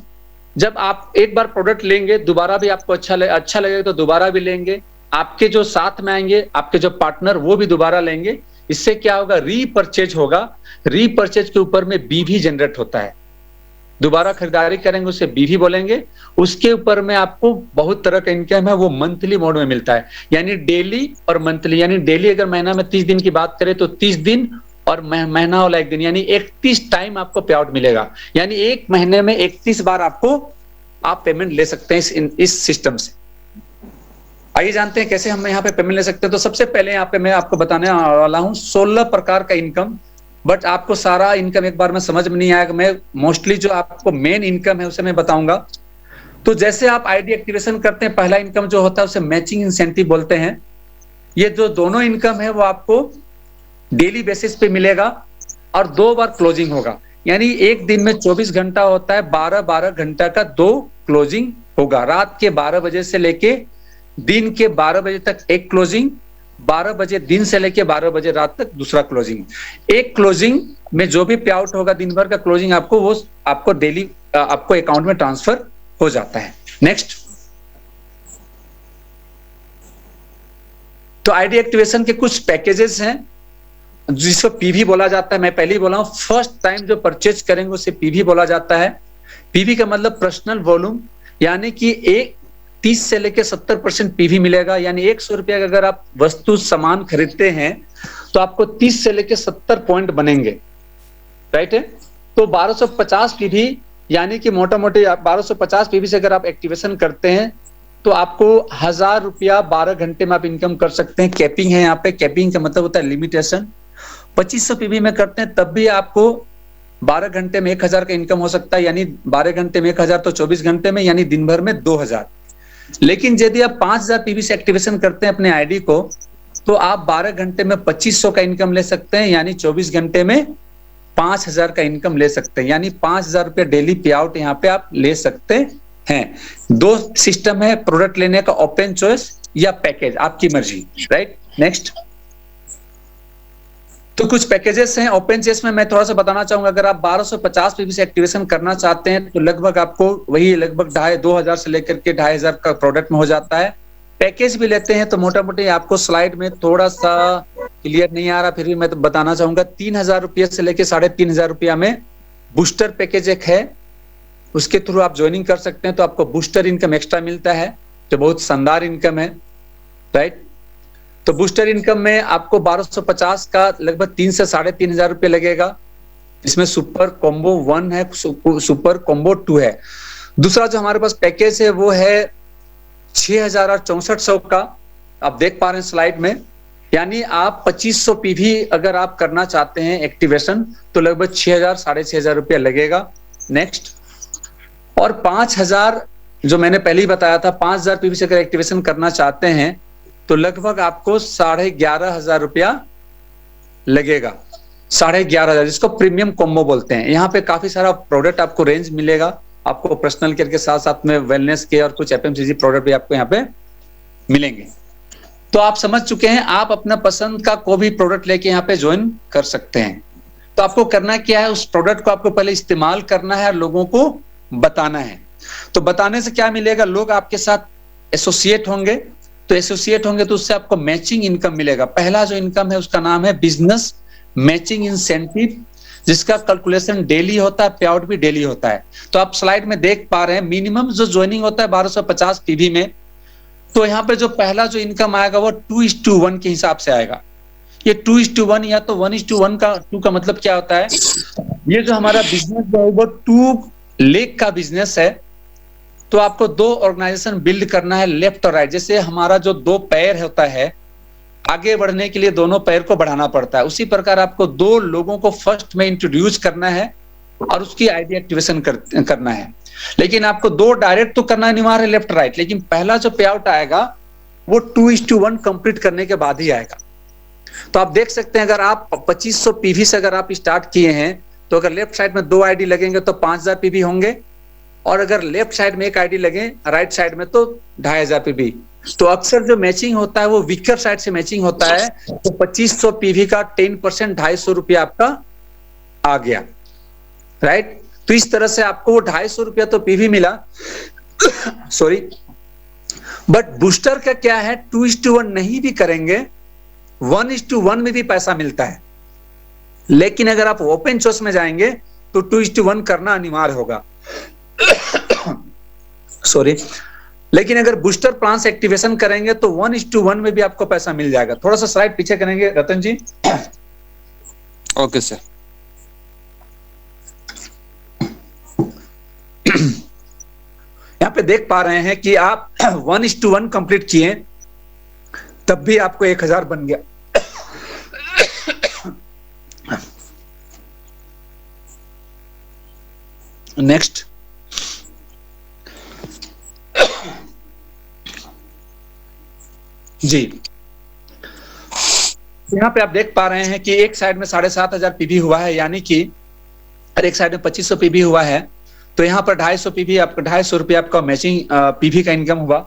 जब आप एक बार प्रोडक्ट लेंगे, दोबारा भी आपको अच्छा लगेगा तो दोबारा भी लेंगे, आपके जो साथ में आएंगे, आपके जो पार्टनर, वो भी दोबारा लेंगे। इससे क्या होगा? रीपरचेज होगा। रीपरचेज के ऊपर में बीवी जनरेट होता है, दोबारा खरीदारी करेंगे उसे बीवी बोलेंगे। उसके ऊपर में आपको बहुत तरह का इनकम है, वो मंथली मोड में मिलता है, यानी डेली और मंथली। यानी डेली अगर महीना में 30 दिन की बात करें तो 30 दिन, और महीना वाला एक दिन, यानी 31 टाइम आपको पे आउट मिलेगा। यानी एक महीने में 31 बार आप पेमेंट ले सकते हैं इस सिस्टम से। आइए जानते हैं कैसे हम यहाँ पे पेमेंट ले सकते हैं। तो सबसे पहले यहाँ पे मैं आपको बताने वाला हूँ 16 प्रकार का इनकम, बट आपको सारा इनकम एक बार में समझ में नहीं आएगा। मैं मोस्टली जो आपको मेन इनकम है उसे मैं बताऊंगा। तो जैसे आप आईडी एक्टिवेशन करते हैं, पहला इनकम जो होता है उसे मैचिंग इंसेंटिव बोलते हैं। ये जो दोनों इनकम है वो आपको डेली बेसिस पे मिलेगा और 2 बार क्लोजिंग होगा, यानी एक दिन में 24 घंटा होता है, 12-12 घंटा का 2 क्लोजिंग होगा। रात के 12 बजे से लेके दिन के 12 बजे तक एक क्लोजिंग, 12 बजे दिन से लेके 12 बजे रात तक दूसरा क्लोजिंग। एक क्लोजिंग में जो भी पे आउट होगा दिन भर का क्लोजिंग आपको डेली आपको अकाउंट में ट्रांसफर हो जाता है। नेक्स्ट, तो आईडी एक्टिवेशन के कुछ पैकेजेस हैं जिसको पीवी बोला जाता है। मैं पहले ही बोला हूं, फर्स्ट टाइम जो परचेज करेंगे उसे पीवी बोला जाता है। पीवी का मतलब पर्सनल वॉल्यूम, यानी कि 30 से लेकर 70% पीवी मिलेगा। यानी 100 रुपया का अगर आप वस्तु सामान खरीदते हैं तो आपको 30 से लेकर 70 पॉइंट बनेंगे, राइट है। तो 1250 पीवी, यानी कि मोटा मोटी 1250 पीवी से अगर आप एक्टिवेशन करते हैं तो आपको 1000 रुपया 12 घंटे में आप इनकम कर सकते हैं। कैपिंग है यहाँ पे, कैपिंग का मतलब होता है लिमिटेशन। 2500 पीवी में करते हैं तब भी आपको 12 घंटे में 1000 का इनकम हो सकता है, यानी 12 घंटे में 1000 तो 24 घंटे में, यानी दिन भर में 2000। लेकिन यदि आप 5000 पीवी से एक्टिवेशन करते हैं अपने आईडी को, तो आप 12 घंटे में 2500 का इनकम ले सकते हैं, यानी 24 घंटे में 5000 का इनकम ले सकते हैं, यानी 5000 रुपया डेली पे आउट यहाँ पे आप ले सकते हैं। 2 सिस्टम है प्रोडक्ट लेने का, ओपन चॉइस या पैकेज, आपकी मर्जी, राइट। नेक्स्ट, तो कुछ पैकेजेस हैं ओपन चॉइस में। मैं थोड़ा सा बताना चाहूंगा, अगर आप 1250 पीवी से एक्टिवेशन करना चाहते हैं तो लगभग आपको वही लगभग 2500 से लेकर के 2500 का प्रोडक्ट में हो जाता है। पैकेज भी लेते हैं तो मोटा मोटी आपको स्लाइड में थोड़ा सा क्लियर नहीं आ रहा, फिर भी मैं तो बताना चाहूंगा, 3000 रुपये से लेकर 3500 रुपया में बूस्टर पैकेज एक है, उसके थ्रू आप ज्वाइनिंग कर सकते हैं तो आपको बूस्टर इनकम एक्स्ट्रा मिलता है, जो बहुत शानदार इनकम है, राइट। तो बूस्टर इनकम में आपको 1250 का लगभग 3 से 3500 रुपये लगेगा। इसमें सुपर कॉम्बो 1 है, सुपर कॉम्बो 2 है। दूसरा जो हमारे पास पैकेज है वो है 6000 और 6400 का, आप देख पा रहे हैं स्लाइड में, यानी आप 2500 पीवी अगर आप करना चाहते हैं एक्टिवेशन तो लगभग 6000 6500 रुपया लगेगा। नेक्स्ट, और 5000 जो मैंने पहले ही बताया था, 5000 पीवी से अगर एक्टिवेशन करना चाहते हैं तो लगभग आपको 11500 रुपया लगेगा। 11500, जिसको प्रीमियम कॉम्बो बोलते हैं। यहाँ पे काफी सारा प्रोडक्ट आपको रेंज मिलेगा, आपको पर्सनल केयर के साथ साथ में वेलनेस के और कुछ एफएमसीजी प्रोडक्ट भी आपको यहाँ पे मिलेंगे। तो आप समझ चुके हैं, आप अपना पसंद का कोई भी प्रोडक्ट लेके यहाँ पे ज्वाइन कर सकते हैं। तो आपको करना क्या है, उस प्रोडक्ट को आपको पहले इस्तेमाल करना है और लोगों को बताना है। तो बताने से क्या मिलेगा, लोग आपके साथ एसोसिएट होंगे, तो एसोसिएट होंगे तो उससे आपको मैचिंग इनकम मिलेगा। पहला जो इनकम है उसका नाम है बिजनेस मैचिंग इंसेंटिव, जिसका कैलकुलेशन डेली होता है, पे आउट भी डेली होता है। तो आप स्लाइड में देख पा रहे हैं, मिनिमम जो ज्वाइनिंग होता है 1250 पीवी में, तो यहाँ पे जो पहला जो इनकम आएगा वो 2:1 के हिसाब से आएगा, ये 2:1 या तो 1:1 का 2 का मतलब क्या होता है, ये जो हमारा बिजनेस है वो 2 लेग का बिजनेस है, तो आपको 2 ऑर्गेनाइजेशन बिल्ड करना है, लेफ्ट और राइट। जैसे हमारा जो 2 पैर होता है, आगे बढ़ने के लिए दोनों पैर को बढ़ाना पड़ता है, उसी प्रकार आपको 2 लोगों को फर्स्ट में इंट्रोड्यूस करना है और उसकी आईडी एक्टिवेशन करना है। लेकिन आपको 2 डायरेक्ट तो करना अनिवार्य है, लेफ्ट राइट, लेकिन पहला जो पे आउट आएगा वो 2:1 कंप्लीट करने के बाद ही आएगा। तो आप देख सकते हैं, अगर आप 2500 पीवी से अगर आप स्टार्ट किए हैं, तो अगर लेफ्ट साइड में 2 आईडी लगेंगे तो 5000 पीवी होंगे, और अगर लेफ्ट साइड में 1 आईडी लगे राइट साइड में तो 2500 पीवी। तो अक्सर जो मैचिंग होता है वो वीकर साइड से मैचिंग होता है, तो 2500 पीवी का 10% 250 रुपया आपका आ गया, राइट। तो इस तरह से आपको वो 250 रुपया तो पीवी मिला सॉरी, बट बूस्टर का क्या है, 2:1 नहीं भी करेंगे 1:1 में भी पैसा मिलता है, लेकिन अगर आप ओपन चॉइस में जाएंगे तो 2:1 करना अनिवार्य होगा सॉरी। लेकिन अगर बूस्टर प्लान से एक्टिवेशन करेंगे तो 1:1 में भी आपको पैसा मिल जाएगा। थोड़ा सा स्लाइड पीछे करेंगे रतन जी। Okay sir. यहां पे देख पा रहे हैं कि आप 1:1 कंप्लीट किए तब भी आपको 1000 बन गया। नेक्स्ट, जी यहां पे आप देख पा रहे हैं कि एक साइड में 7500 पीवी हुआ है, यानी कि और एक साइड में 2500 पीवी हुआ है, तो यहाँ पर 250 पीवी आपका 250 रुपया आपका मैचिंग पीवी का इनकम हुआ।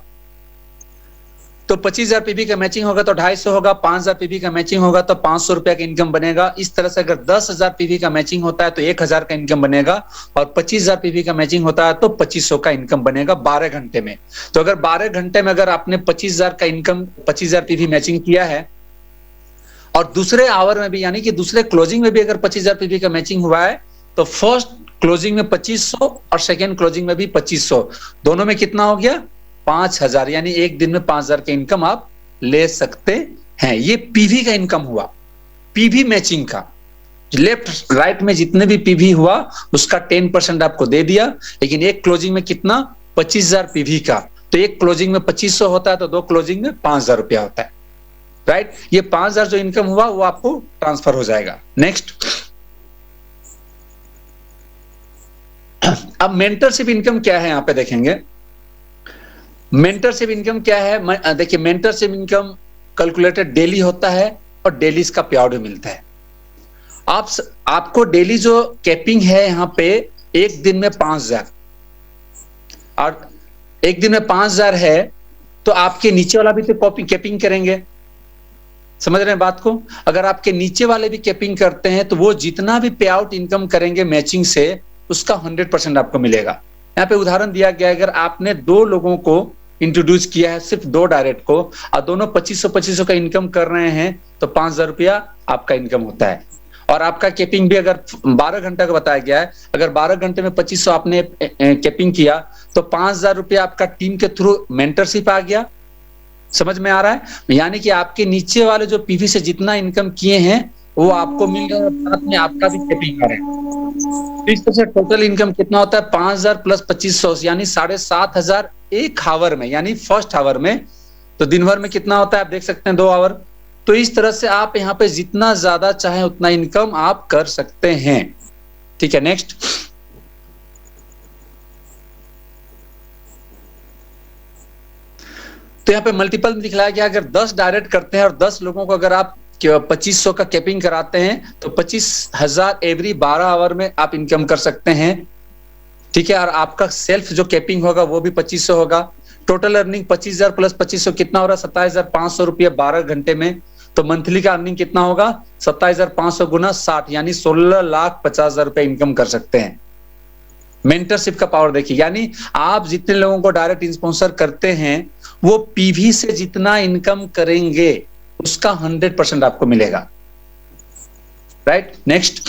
तो 25000 पीवी का मैचिंग होगा तो 250 होगा, 5000 पीवी का मैचिंग होगा तो 500 रुपया का इनकम बनेगा। इस तरह से अगर 10000 पीवी का मैचिंग होता है तो 1000 का इनकम बनेगा, और 25000 पीवी का मैचिंग होता है तो 2500 का इनकम बनेगा 12 घंटे में। तो अगर 12 घंटे में अगर आपने 25000 का इनकम 25000 पीवी मैचिंग किया है, और दूसरे आवर में भी यानी कि दूसरे क्लोजिंग में भी अगर 25000 पीवी का मैचिंग हुआ है, तो फर्स्ट क्लोजिंग में 2500 और सेकेंड क्लोजिंग में भी 2500, दोनों में कितना हो गया 5000, यानी एक दिन में 5000 का इनकम आप ले सकते हैं। ये पीवी का इनकम हुआ, पीवी मैचिंग का। लेफ्ट राइट में जितने भी पीवी हुआ उसका 10% आपको दे दिया, लेकिन एक क्लोजिंग में कितना 25000 पीवी का, तो एक क्लोजिंग में 2500 होता है तो 2 क्लोजिंग में 5000 रुपया होता है, राइट। ये 5000 जो इनकम हुआ वो आपको ट्रांसफर हो जाएगा। नेक्स्ट, अब मेंटरशिप इनकम क्या है, यहां पे देखेंगे मेंटरशिप इनकम क्या है। देखिए मेंटरशिप इनकम कैलकुलेटेड डेली होता है और डेली इसका पे आउट मिलता है। आपको डेली जो कैपिंग है यहाँ पे एक दिन में 5000, और एक दिन में 5000 है तो आपके नीचे वाला भी तो कैपिंग करेंगे, समझ रहे हैं बात को। अगर आपके नीचे वाले भी कैपिंग करते हैं तो वो जितना भी पे आउट इनकम करेंगे मैचिंग से उसका 100% आपको मिलेगा। यहाँ पे उदाहरण दिया गया, अगर आपने 2 लोगों को इंट्रोड्यूस किया है, सिर्फ 2 डायरेक्ट को, और दोनों 2500 का इनकम कर रहे हैं तो 5000 रुपया आपका इनकम होता है। और आपका कैपिंग भी अगर 12 घंटे का बताया गया है, अगर 12 घंटे में 2500 आपने कैपिंग किया तो 5000 रुपया आपका टीम के थ्रू मेंटरशिप आ गया। समझ में आ रहा है, यानी कि आपके नीचे वाले जो पीवी से जितना इनकम किए हैं वो आपको मिल गया, साथ में आपका भी कैपिंग आ रहा है। तो इस तरह से टोटल इनकम कितना होता है 5000 प्लस 2500, यानी 7500 एक हावर में, यानी फर्स्ट हावर में। तो दिन भर में कितना होता है आप देख सकते हैं 2 आवर। तो इस तरह से आप यहाँ पे जितना ज्यादा चाहे उतना इनकम आप कर सकते हैं, ठीक है। नेक्स्ट, तो यहाँ पे मल्टीपल दिखलाया गया, अगर 10 डायरेक्ट करते हैं और 10 लोगों को अगर आप 2500 का कैपिंग कराते हैं तो 25000 एवरी 12 आवर में आप इनकम कर सकते हैं, ठीक है। और आपका सेल्फ जो कैपिंग होगा वो भी 2500 होगा। टोटल अर्निंग 25000 प्लस 2500 कितना हो रहा है 27500 रुपये 12 घंटे में। तो मंथली का अर्निंग कितना होगा 27500 गुना 60, यानी 16,50,000 रुपए इनकम कर सकते हैं। मेंटरशिप का पावर देखिए, यानी आप जितने लोगों को डायरेक्ट स्पॉन्सर करते हैं वो पीवी से जितना इनकम करेंगे उसका 100% आपको मिलेगा, राइट। नेक्स्ट,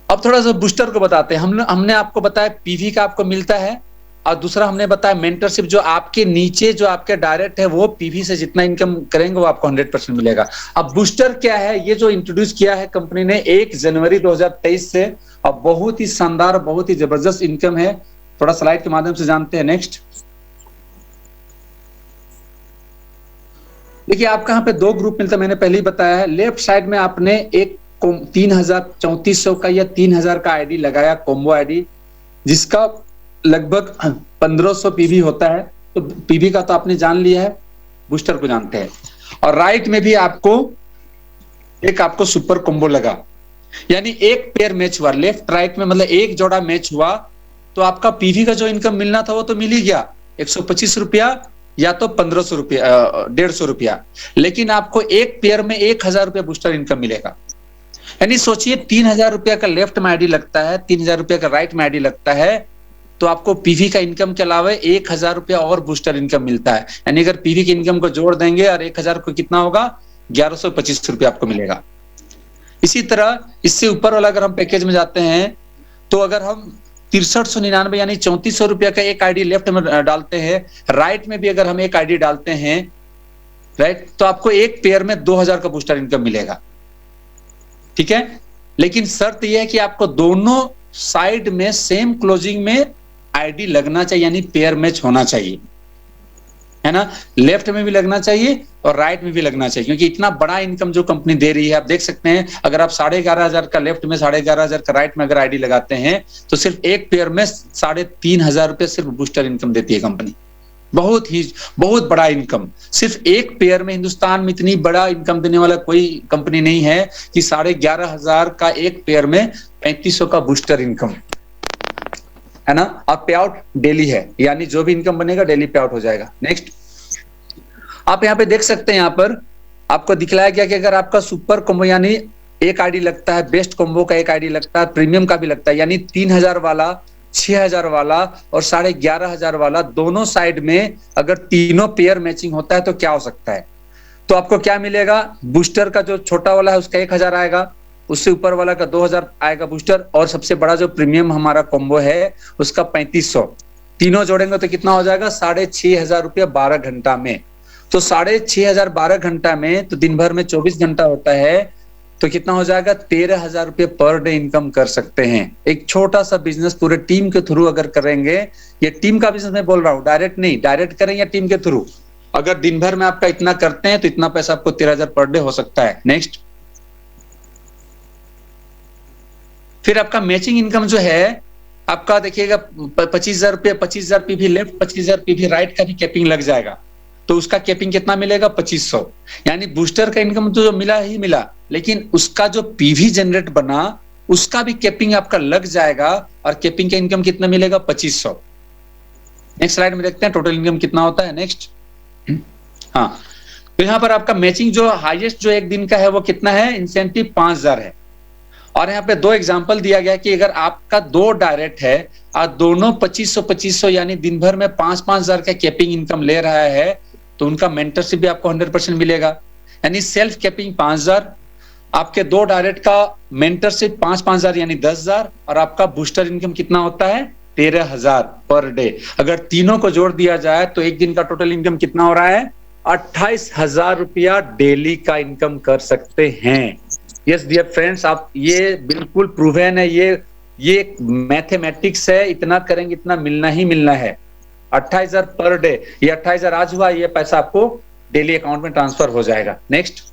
अब थोड़ा सा बूस्टर को बताते हैं। हमने आपको बताया पीवी का आपको मिलता है और दूसरा हमने बताया मेंटरशिप, जो आपके नीचे जो आपके डायरेक्ट है वो पीवी से जितना इनकम करेंगे वो आपको 100% मिलेगा। अब बूस्टर क्या है, ये जो इंट्रोड्यूस किया है कंपनी ने 1 जनवरी 2023 से, अब बहुत ही शानदार, बहुत ही जबरदस्त इनकम है। थोड़ा स्लाइड के माध्यम से जानते हैं। नेक्स्ट देखिए, आपका यहाँ पे 2 ग्रुप मिलता है, मैंने पहले ही बताया है। लेफ्ट साइड में आपने एक 3400 का या 3000 का आईडी लगाया, कॉम्बो आईडी, जिसका लगभग 1500 पीवी होता है। तो पीवी का तो आपने जान लिया है, बूस्टर को जानते हैं। और राइट में भी आपको सुपर कॉम्बो लगा, यानी एक पेयर मैच हुआ लेफ्ट राइट में, मतलब एक जोड़ा मैच हुआ, तो आपका पीवी का जो इनकम मिलना था वो तो मिल ही गया, 125 रुपया या तो 1500 रुपया, 150 रुपया। लेकिन आपको एक पेयर में 1000 रुपया बूस्टर इनकम मिलेगा। यानी सोचिए 3000 रुपया का लेफ्ट में आईडी लगता है, 3000 रुपया का राइट में आईडी लगता है, तो आपको पीवी का इनकम के अलावा 1000 रुपया और बूस्टर इनकम मिलता है। यानी अगर पीवी की इनकम को जोड़ देंगे और 1000 को कितना होगा, 1125 रुपया आपको मिलेगा। इसी तरह इससे ऊपर वाला अगर हम पैकेज में जाते हैं, तो अगर हम 6399 यानी 3400 रुपया का एक आईडी लेफ्ट में डालते हैं, राइट में भी अगर हम एक आईडी डालते हैं, राइट, तो आपको एक पेयर में 2000 का बूस्टर इनकम मिलेगा। ठीक है, लेकिन शर्त यह है कि आपको दोनों साइड में सेम क्लोजिंग में आईडी लगना चाहिए, यानी पेयर मैच होना चाहिए, है ना। लेफ्ट में भी लगना चाहिए और राइट में भी लगना चाहिए, क्योंकि इतना बड़ा इनकम जो कंपनी दे रही है, आप देख सकते हैं। अगर आप 11,500 का लेफ्ट में, 11,500 का राइट में अगर आईडी लगाते हैं, तो सिर्फ एक पेयर में 3,500 रुपए सिर्फ बूस्टर इनकम देती है कंपनी। बहुत बड़ा इनकम, सिर्फ एक पेयर में हिंदुस्तान में इतनी बड़ा इनकम देने वाला कोई कंपनी नहीं है कि 11,500 का एक पेयर में 3500 का बूस्टर इनकम, है ना। और पे आउट डेली है, यानी जो भी इनकम बनेगा डेली पे आउट हो जाएगा। नेक्स्ट आप यहाँ पे देख सकते हैं, यहाँ पर आपको दिखलाया गया कि अगर आपका सुपर कॉम्बो यानी एक आईडी लगता है, बेस्ट कॉम्बो का एक आईडी लगता है, प्रीमियम का भी लगता है, यानी 3000 वाला, 6000 वाला और 11,500 वाला, दोनों साइड में अगर तीनों पेयर मैचिंग होता है तो क्या हो सकता है। तो आपको क्या मिलेगा, बूस्टर का जो छोटा वाला है उसका 1000 आएगा, उससे ऊपर वाला का 2000 आएगा बूस्टर, और सबसे बड़ा जो प्रीमियम हमारा कॉम्बो है उसका 3500। तीनों जोड़ेंगे तो कितना हो जाएगा, 6500 रुपया 12 घंटा में। तो 6500 12 घंटा में, तो दिन भर में 24 घंटा होता है, तो कितना हो जाएगा, 13,000 रुपये पर डे इनकम कर सकते हैं। एक छोटा सा बिजनेस पूरे टीम के थ्रू अगर करेंगे, ये टीम का बिजनेस मैं बोल रहा हूँ, डायरेक्ट नहीं, डायरेक्ट करें या टीम के थ्रू, अगर दिन भर में आपका इतना करते हैं तो इतना पैसा आपको 13,000 पर डे हो सकता है। नेक्स्ट फिर आपका मैचिंग इनकम जो है आपका देखिएगा 25,000 रुपये, 25,000 पीवी लेफ्ट, 25,000 पीवी राइट का भी कैपिंग लग जाएगा, तो उसका कैपिंग कितना मिलेगा, 2500। यानी बूस्टर का इनकम तो जो मिला ही मिला, लेकिन उसका जो पीवी जनरेट बना उसका भी कैपिंग आपका लग जाएगा, और कैपिंग का इनकम कितना मिलेगा, 2500। नेक्स्ट स्लाइड में देखते हैं टोटल इनकम कितना होता है। नेक्स्ट हाँ, तो यहाँ पर आपका मैचिंग जो हाईएस्ट जो एक दिन का है वो कितना है, इंसेंटिव 5000 है। और यहाँ पे 2 एग्जांपल दिया गया कि अगर आपका 2 डायरेक्ट है और दोनों 2500 यानी दिन भर में 5,000 का कैपिंग इनकम ले रहा है, तो उनका मेंटरशिप भी आपको 100% मिलेगा। यानी सेल्फ कैपिंग 5000, आपके 2 डायरेक्ट का मेंटरशिप 5,000 यानी 10,000, और आपका बूस्टर इनकम कितना होता है, 13,000 पर डे। अगर तीनों को जोड़ दिया जाए तो एक दिन का टोटल इनकम कितना हो रहा है, 28,000 रुपया डेली का इनकम कर सकते हैं। यस डियर फ्रेंड्स, आप ये बिल्कुल प्रूवन है, ये मैथमेटिक्स है, इतना करेंगे इतना मिलना ही मिलना है। 28,000 पर डे, ये 28,000 आज हुआ, ये पैसा आपको डेली अकाउंट में ट्रांसफर हो जाएगा। नेक्स्ट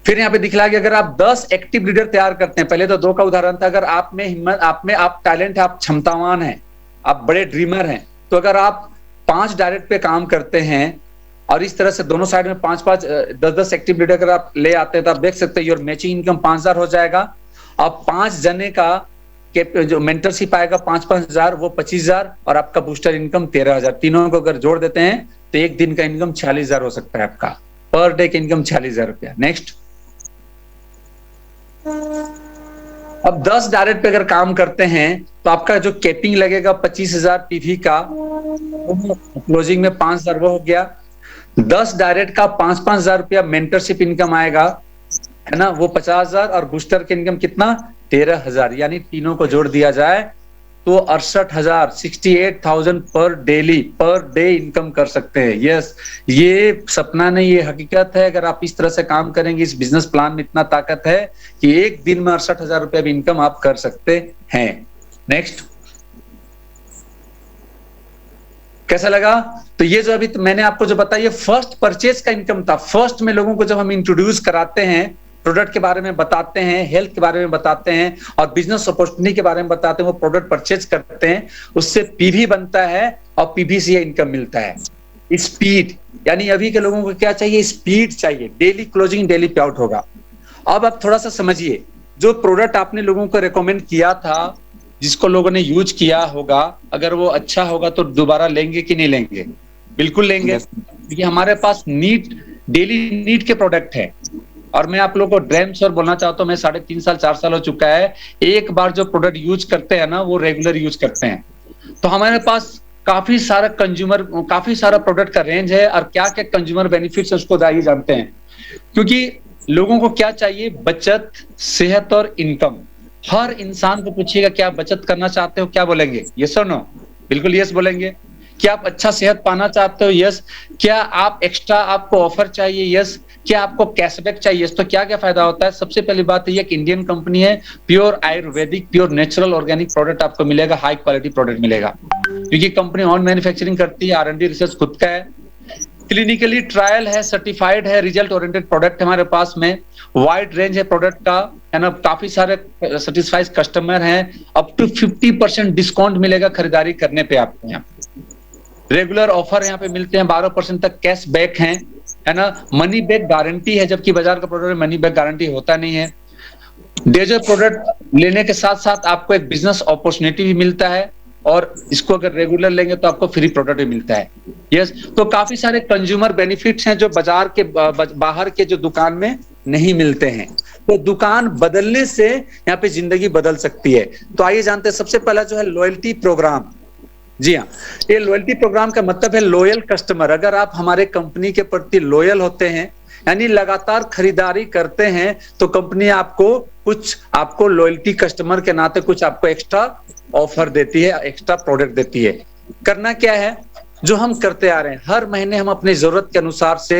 फिर यहाँ पे दिखला कि अगर आप 10 एक्टिव लीडर तैयार करते हैं, पहले तो 2 का उदाहरण था, अगर आप में हिम्मत, आप टैलेंट है, आप क्षमतावान हैं, आप बड़े ड्रीमर हैं, तो अगर आप 5 डायरेक्ट पे काम करते हैं और इस तरह से दोनों साइड में 5-5, 10-10 एक्टिव लीडर अगर आप ले आते हैं, तो आप देख सकते हैं योर मैचिंग इनकम 5,000 हो जाएगा। अब 5 जने का जो मेंटरशिप आएगा 5,000, वो 25,000, और आपका बूस्टर इनकम 13,000। तीनों को अगर जोड़ देते हैं तो एक दिन का इनकम 46,000 हो सकता है आपका, पर डे का इनकम 46,000 रुपया। नेक्स्ट अब 10 डायरेक्ट पे अगर काम करते हैं तो आपका जो कैपिंग लगेगा 25,000 पीवी का, क्लोजिंग में 5,000 वो हो गया। 10 डायरेक्ट का 5,000 रुपया मेंटरशिप इनकम आएगा, है ना, वो 50,000, और बूस्टर की इनकम कितना, 13,000। यानी तीनों को जोड़ दिया जाए तो 68,000 68,000 पर डे इनकम कर सकते हैं। यस, ये सपना नहीं, ये हकीकत है। अगर आप इस तरह से काम करेंगे, इस बिजनेस प्लान में इतना ताकत है कि एक दिन में 68,000 रुपया भी इनकम आप कर सकते हैं। नेक्स्ट, कैसा लगा? तो ये जो अभी मैंने आपको जो बताया, फर्स्ट परचेज का इनकम था। फर्स्ट में लोगों को जब हम इंट्रोड्यूस कराते हैं, प्रोडक्ट के बारे में बताते हैं, हेल्थ के बारे में बताते हैं और बिजनेस अपॉर्चुनिटी के बारे में बताते हैं, वो प्रोडक्ट परचेज करते हैं, उससे पीवी बनता है और पीवी से इनकम मिलता है। स्पीड, यानी अभी के लोगों को क्या चाहिए? स्पीड चाहिए। डेली क्लोजिंग, डेली पे आउट होगा। अब आप थोड़ा सा समझिए, जो प्रोडक्ट आपने लोगों को रेकमेंड किया था, जिसको लोगों ने यूज किया होगा, अगर वो अच्छा होगा तो दोबारा लेंगे कि नहीं लेंगे? बिल्कुल लेंगे, क्योंकि हमारे पास डेली नीड के प्रोडक्ट है। और मैं आप लोगों को ड्रेम श्योर बोलना चाहता हूँ, मैं 3.5 साल 4 साल हो चुका है, एक बार जो प्रोडक्ट यूज करते हैं ना, वो रेगुलर यूज करते हैं। तो हमारे पास काफी सारा प्रोडक्ट का रेंज है, और क्या क्या कंज्यूमर बेनिफिट्स उसको दाई जानते हैं। क्योंकि लोगों को क्या चाहिए? बचत, सेहत और इनकम। हर इंसान को पूछिएगा, क्या आप बचत करना चाहते हो? क्या बोलेंगे? यस और नो? बिल्कुल यस बोलेंगे। क्या आप अच्छा सेहत पाना चाहते हो? यस। क्या आप एक्स्ट्रा आपको ऑफर चाहिए? यस। क्या आपको कैशबैक चाहिए? तो क्या क्या फायदा होता है? सबसे पहली बात ये, एक इंडियन कंपनी है, pure Ayurvedic, pure natural organic product आपको मिलेगा, हाई क्वालिटी प्रोडक्ट मिलेगा, क्योंकि कंपनी ऑन मैन्युफैक्चरिंग करती है, R&D रिसर्च खुद का है, क्लिनिकली ट्रायल है, सर्टिफाइड है, रिजल्ट ओरिएंटेड प्रोडक्ट हमारे पास में, वाइड रेंज है प्रोडक्ट का, है ना, काफी सारे सेटिस्फाइड कस्टमर हैं, अप टू 50% डिस्काउंट मिलेगा खरीदारी करने पे आपको। यहाँ रेगुलर ऑफर यहाँ पे मिलते हैं, 12% तक कैश बैक है ना, मनी बैक गारंटी है, जबकि बाजार का प्रोडक्ट में मनी बैक गारंटी होता नहीं है। डेजर प्रोडक्ट लेने के साथ साथ आपको एक बिजनेस अपॉर्चुनिटी भी मिलता है, और इसको अगर रेगुलर लेंगे तो आपको फ्री प्रोडक्ट भी मिलता है। यस, तो काफी सारे कंज्यूमर बेनिफिट्स हैं जो बाजार के बाहर के जो दुकान में नहीं मिलते हैं। तो दुकान बदलने से यहाँ पे जिंदगी बदल सकती है। तो आइए जानते हैं, सबसे पहला जो है लॉयल्टी प्रोग्राम। जी हाँ, ये लॉयल्टी प्रोग्राम का मतलब है लॉयल कस्टमर। अगर आप हमारे कंपनी के प्रति लॉयल होते हैं, यानी लगातार खरीदारी करते हैं, तो कंपनी आपको लॉयल्टी कस्टमर के नाते कुछ आपको एक्स्ट्रा ऑफर देती है, एक्स्ट्रा प्रोडक्ट देती है। करना क्या है? जो हम करते आ रहे हैं, हर महीने हम अपनी जरूरत के अनुसार से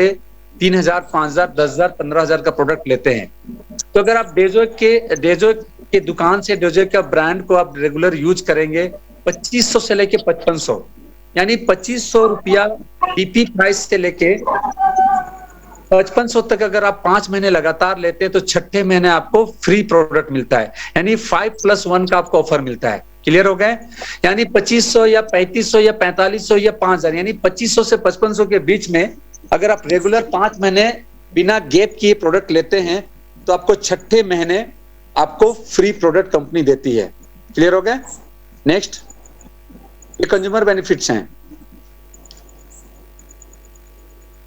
3,000, 5,000, 10,000, 15,000 का प्रोडक्ट लेते हैं। तो अगर आप डेजो के दुकान से, डेजो का ब्रांड को आप रेगुलर यूज करेंगे, 2500 से लेके 5500, यानी 2500 रुपया डीपी प्राइस से लेके 5500 तक अगर आप 5 महीने लगातार लेते हैं, तो छठे महीने आपको फ्री प्रोडक्ट मिलता है, यानी 5+1 का आपको ऑफर मिलता है। क्लियर हो गए? यानी 2500 या 3500 या 4500 या 5,000, यानी 2500 से 5500 के बीच में अगर आप रेगुलर 5 महीने बिना गैप किए प्रोडक्ट लेते हैं, तो आपको छठे महीने आपको फ्री प्रोडक्ट कंपनी देती है। क्लियर हो गए? नेक्स्ट, ये कंज्यूमर बेनिफिट्स हैं।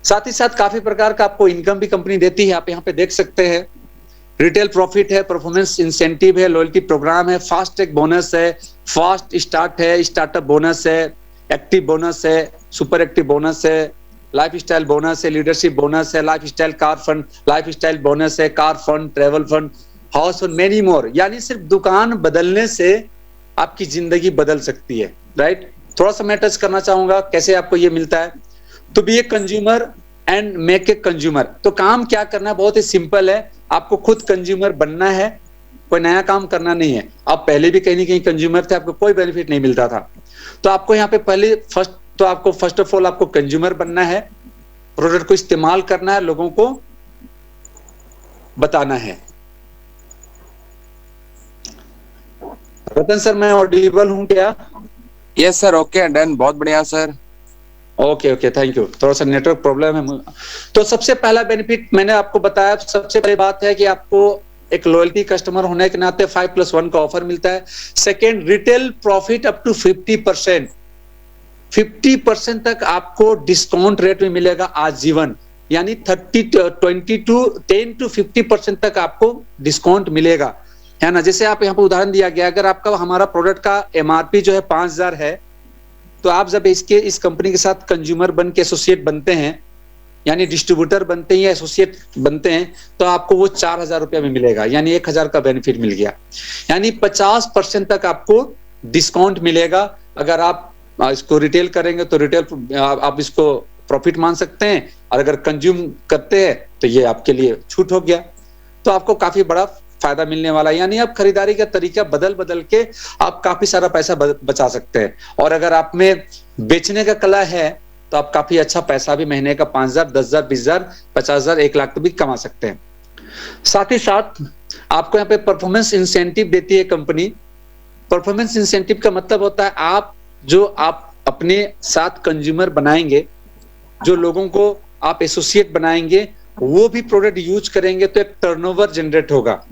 साथ ही साथ काफी प्रकार का आपको इनकम भी कंपनी देती है, आप यहाँ पे देख सकते हैं। रिटेल प्रॉफिट है, परफॉर्मेंस इंसेंटिव है, लॉयल्टी प्रोग्राम है, फास्ट ट्रैक बोनस है, फास्ट स्टार्ट है, स्टार्टअप बोनस है, एक्टिव बोनस है, सुपर एक्टिव बोनस है, लाइफ स्टाइल बोनस है, लीडरशिप बोनस है, life style car fund, life style bonus है, car fund, travel fund, house fund, many more. यानी सिर्फ दुकान बदलने से आपकी जिंदगी बदल सकती है। राइट? थोड़ा सा मैं टच करना चाहूंगा कैसे आपको ये मिलता है। तो be a consumer and make a consumer. तो काम क्या करना है? बहुत ही सिंपल है, आपको खुद कंज्यूमर बनना है, कोई नया काम करना नहीं है। आप पहले भी कहीं ना कहीं कंज्यूमर थे, आपको कोई बेनिफिट नहीं मिलता था, तो आपको यहाँ पे फर्स्ट ऑफ ऑल आपको कंज्यूमर बनना है, प्रोडक्ट को इस्तेमाल करना है, लोगों को बताना है। रतन सर, मैं ऑडिबल हूं क्या? यस सर, ओके डन, बहुत बढ़िया सर। Okay, thank you. थोड़ा सा नेटवर्क प्रॉब्लम है। तो सबसे पहला बेनिफिट मैंने आपको बताया, सबसे पहली बात है कि आपको एक लॉयल्टी कस्टमर होने के नाते 5+1 का ऑफर मिलता है। Second, retail profit up to 50%, 50% तक आपको डिस्काउंट रेट में मिलेगा आजीवन, यानी 10 to 50% तक आपको डिस्काउंट मिलेगा, है ना। जैसे आप यहाँ पे उदाहरण दिया गया, अगर आपका हमारा प्रोडक्ट का MRP जो है 5,000 है, तो आप जब इस कंपनी के साथ कंज्यूमर बन के एसोसिएट बनते हैं, यानी डिस्ट्रीब्यूटर बनते हैं या एसोसिएट बनते हैं, तो आपको वो 4,000 रुपया में मिलेगा, यानी 1,000 का बेनिफिट मिल गया। यानी 50% तक आपको डिस्काउंट मिलेगा। अगर आप इसको रिटेल करेंगे तो रिटेल आप इसको प्रॉफिट मान सकते हैं, और अगर कंज्यूम करते हैं तो ये आपके लिए छूट हो गया। तो आपको काफी बड़ा फायदा मिलने वाला है। यानी आप खरीदारी का तरीका बदल बदल के आप काफी सारा पैसा बचा सकते हैं। और अगर आप में बेचने का कला है तो आप काफी अच्छा पैसा भी महीने का 5,000, 10,000, 20,000, 50,000, 1 लाख भी कमा सकते हैं। साथ ही साथ आपको यहाँ पे परफॉर्मेंस इंसेंटिव देती है कंपनी। परफॉर्मेंस इंसेंटिव का मतलब होता है आप अपने साथ कंज्यूमर बनाएंगे, जो लोगों को आप एसोसिएट बनाएंगे, वो भी प्रोडक्ट यूज करेंगे तो एक टर्नओवर जनरेट होगा।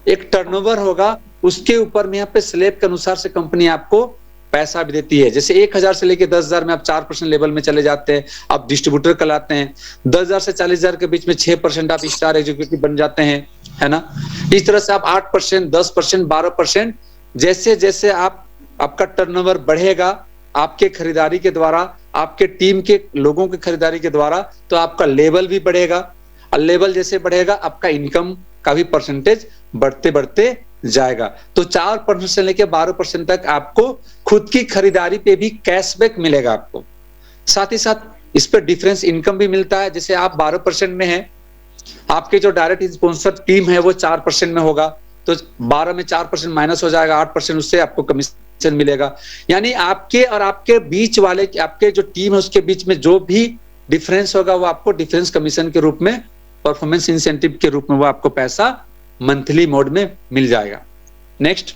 एक टर्नओवर होगा, उसके ऊपर में यहाँ पे स्लैब के अनुसार से कंपनी आपको पैसा भी देती है। जैसे 1,000 से लेके 10,000 में आप 4% लेवल में चले जाते हैं, आप डिस्ट्रीब्यूटर कहलाते हैं। 10,000 से 40,000 के बीच में 6% आप स्टार एग्जीक्यूटिव बन जाते हैं, है ना। इस तरह से आप 8%, 10%, 12%, जैसे जैसे आपका टर्नओवर बढ़ेगा आपके खरीदारी के द्वारा, आपके टीम के लोगों की खरीदारी के द्वारा, तो आपका लेवल भी बढ़ेगा। और लेवल जैसे बढ़ेगा आपका इनकम का भी परसेंटेज बढ़ते बढ़ते जाएगा। तो 4% से लेकर 12% तक आपको खुद की खरीदारी पे भी कैशबैक मिलेगा आपको। साथ ही साथ इस पर डिफरेंस इनकम भी मिलता है। जैसे आप 12% में हैं, आपके जो डायरेक्ट स्पॉन्सर टीम है वो 4% में होगा, तो 12 में 4% माइनस हो जाएगा, 8% उससे आपको कमीशन मिलेगा। यानी आपके और आपके बीच वाले, आपके जो टीम है उसके बीच में जो भी डिफरेंस होगा वो आपको डिफरेंस कमीशन के रूप में, परफॉर्मेंस इंसेंटिव के रूप में वो आपको पैसा मंथली मोड में मिल जाएगा। नेक्स्ट,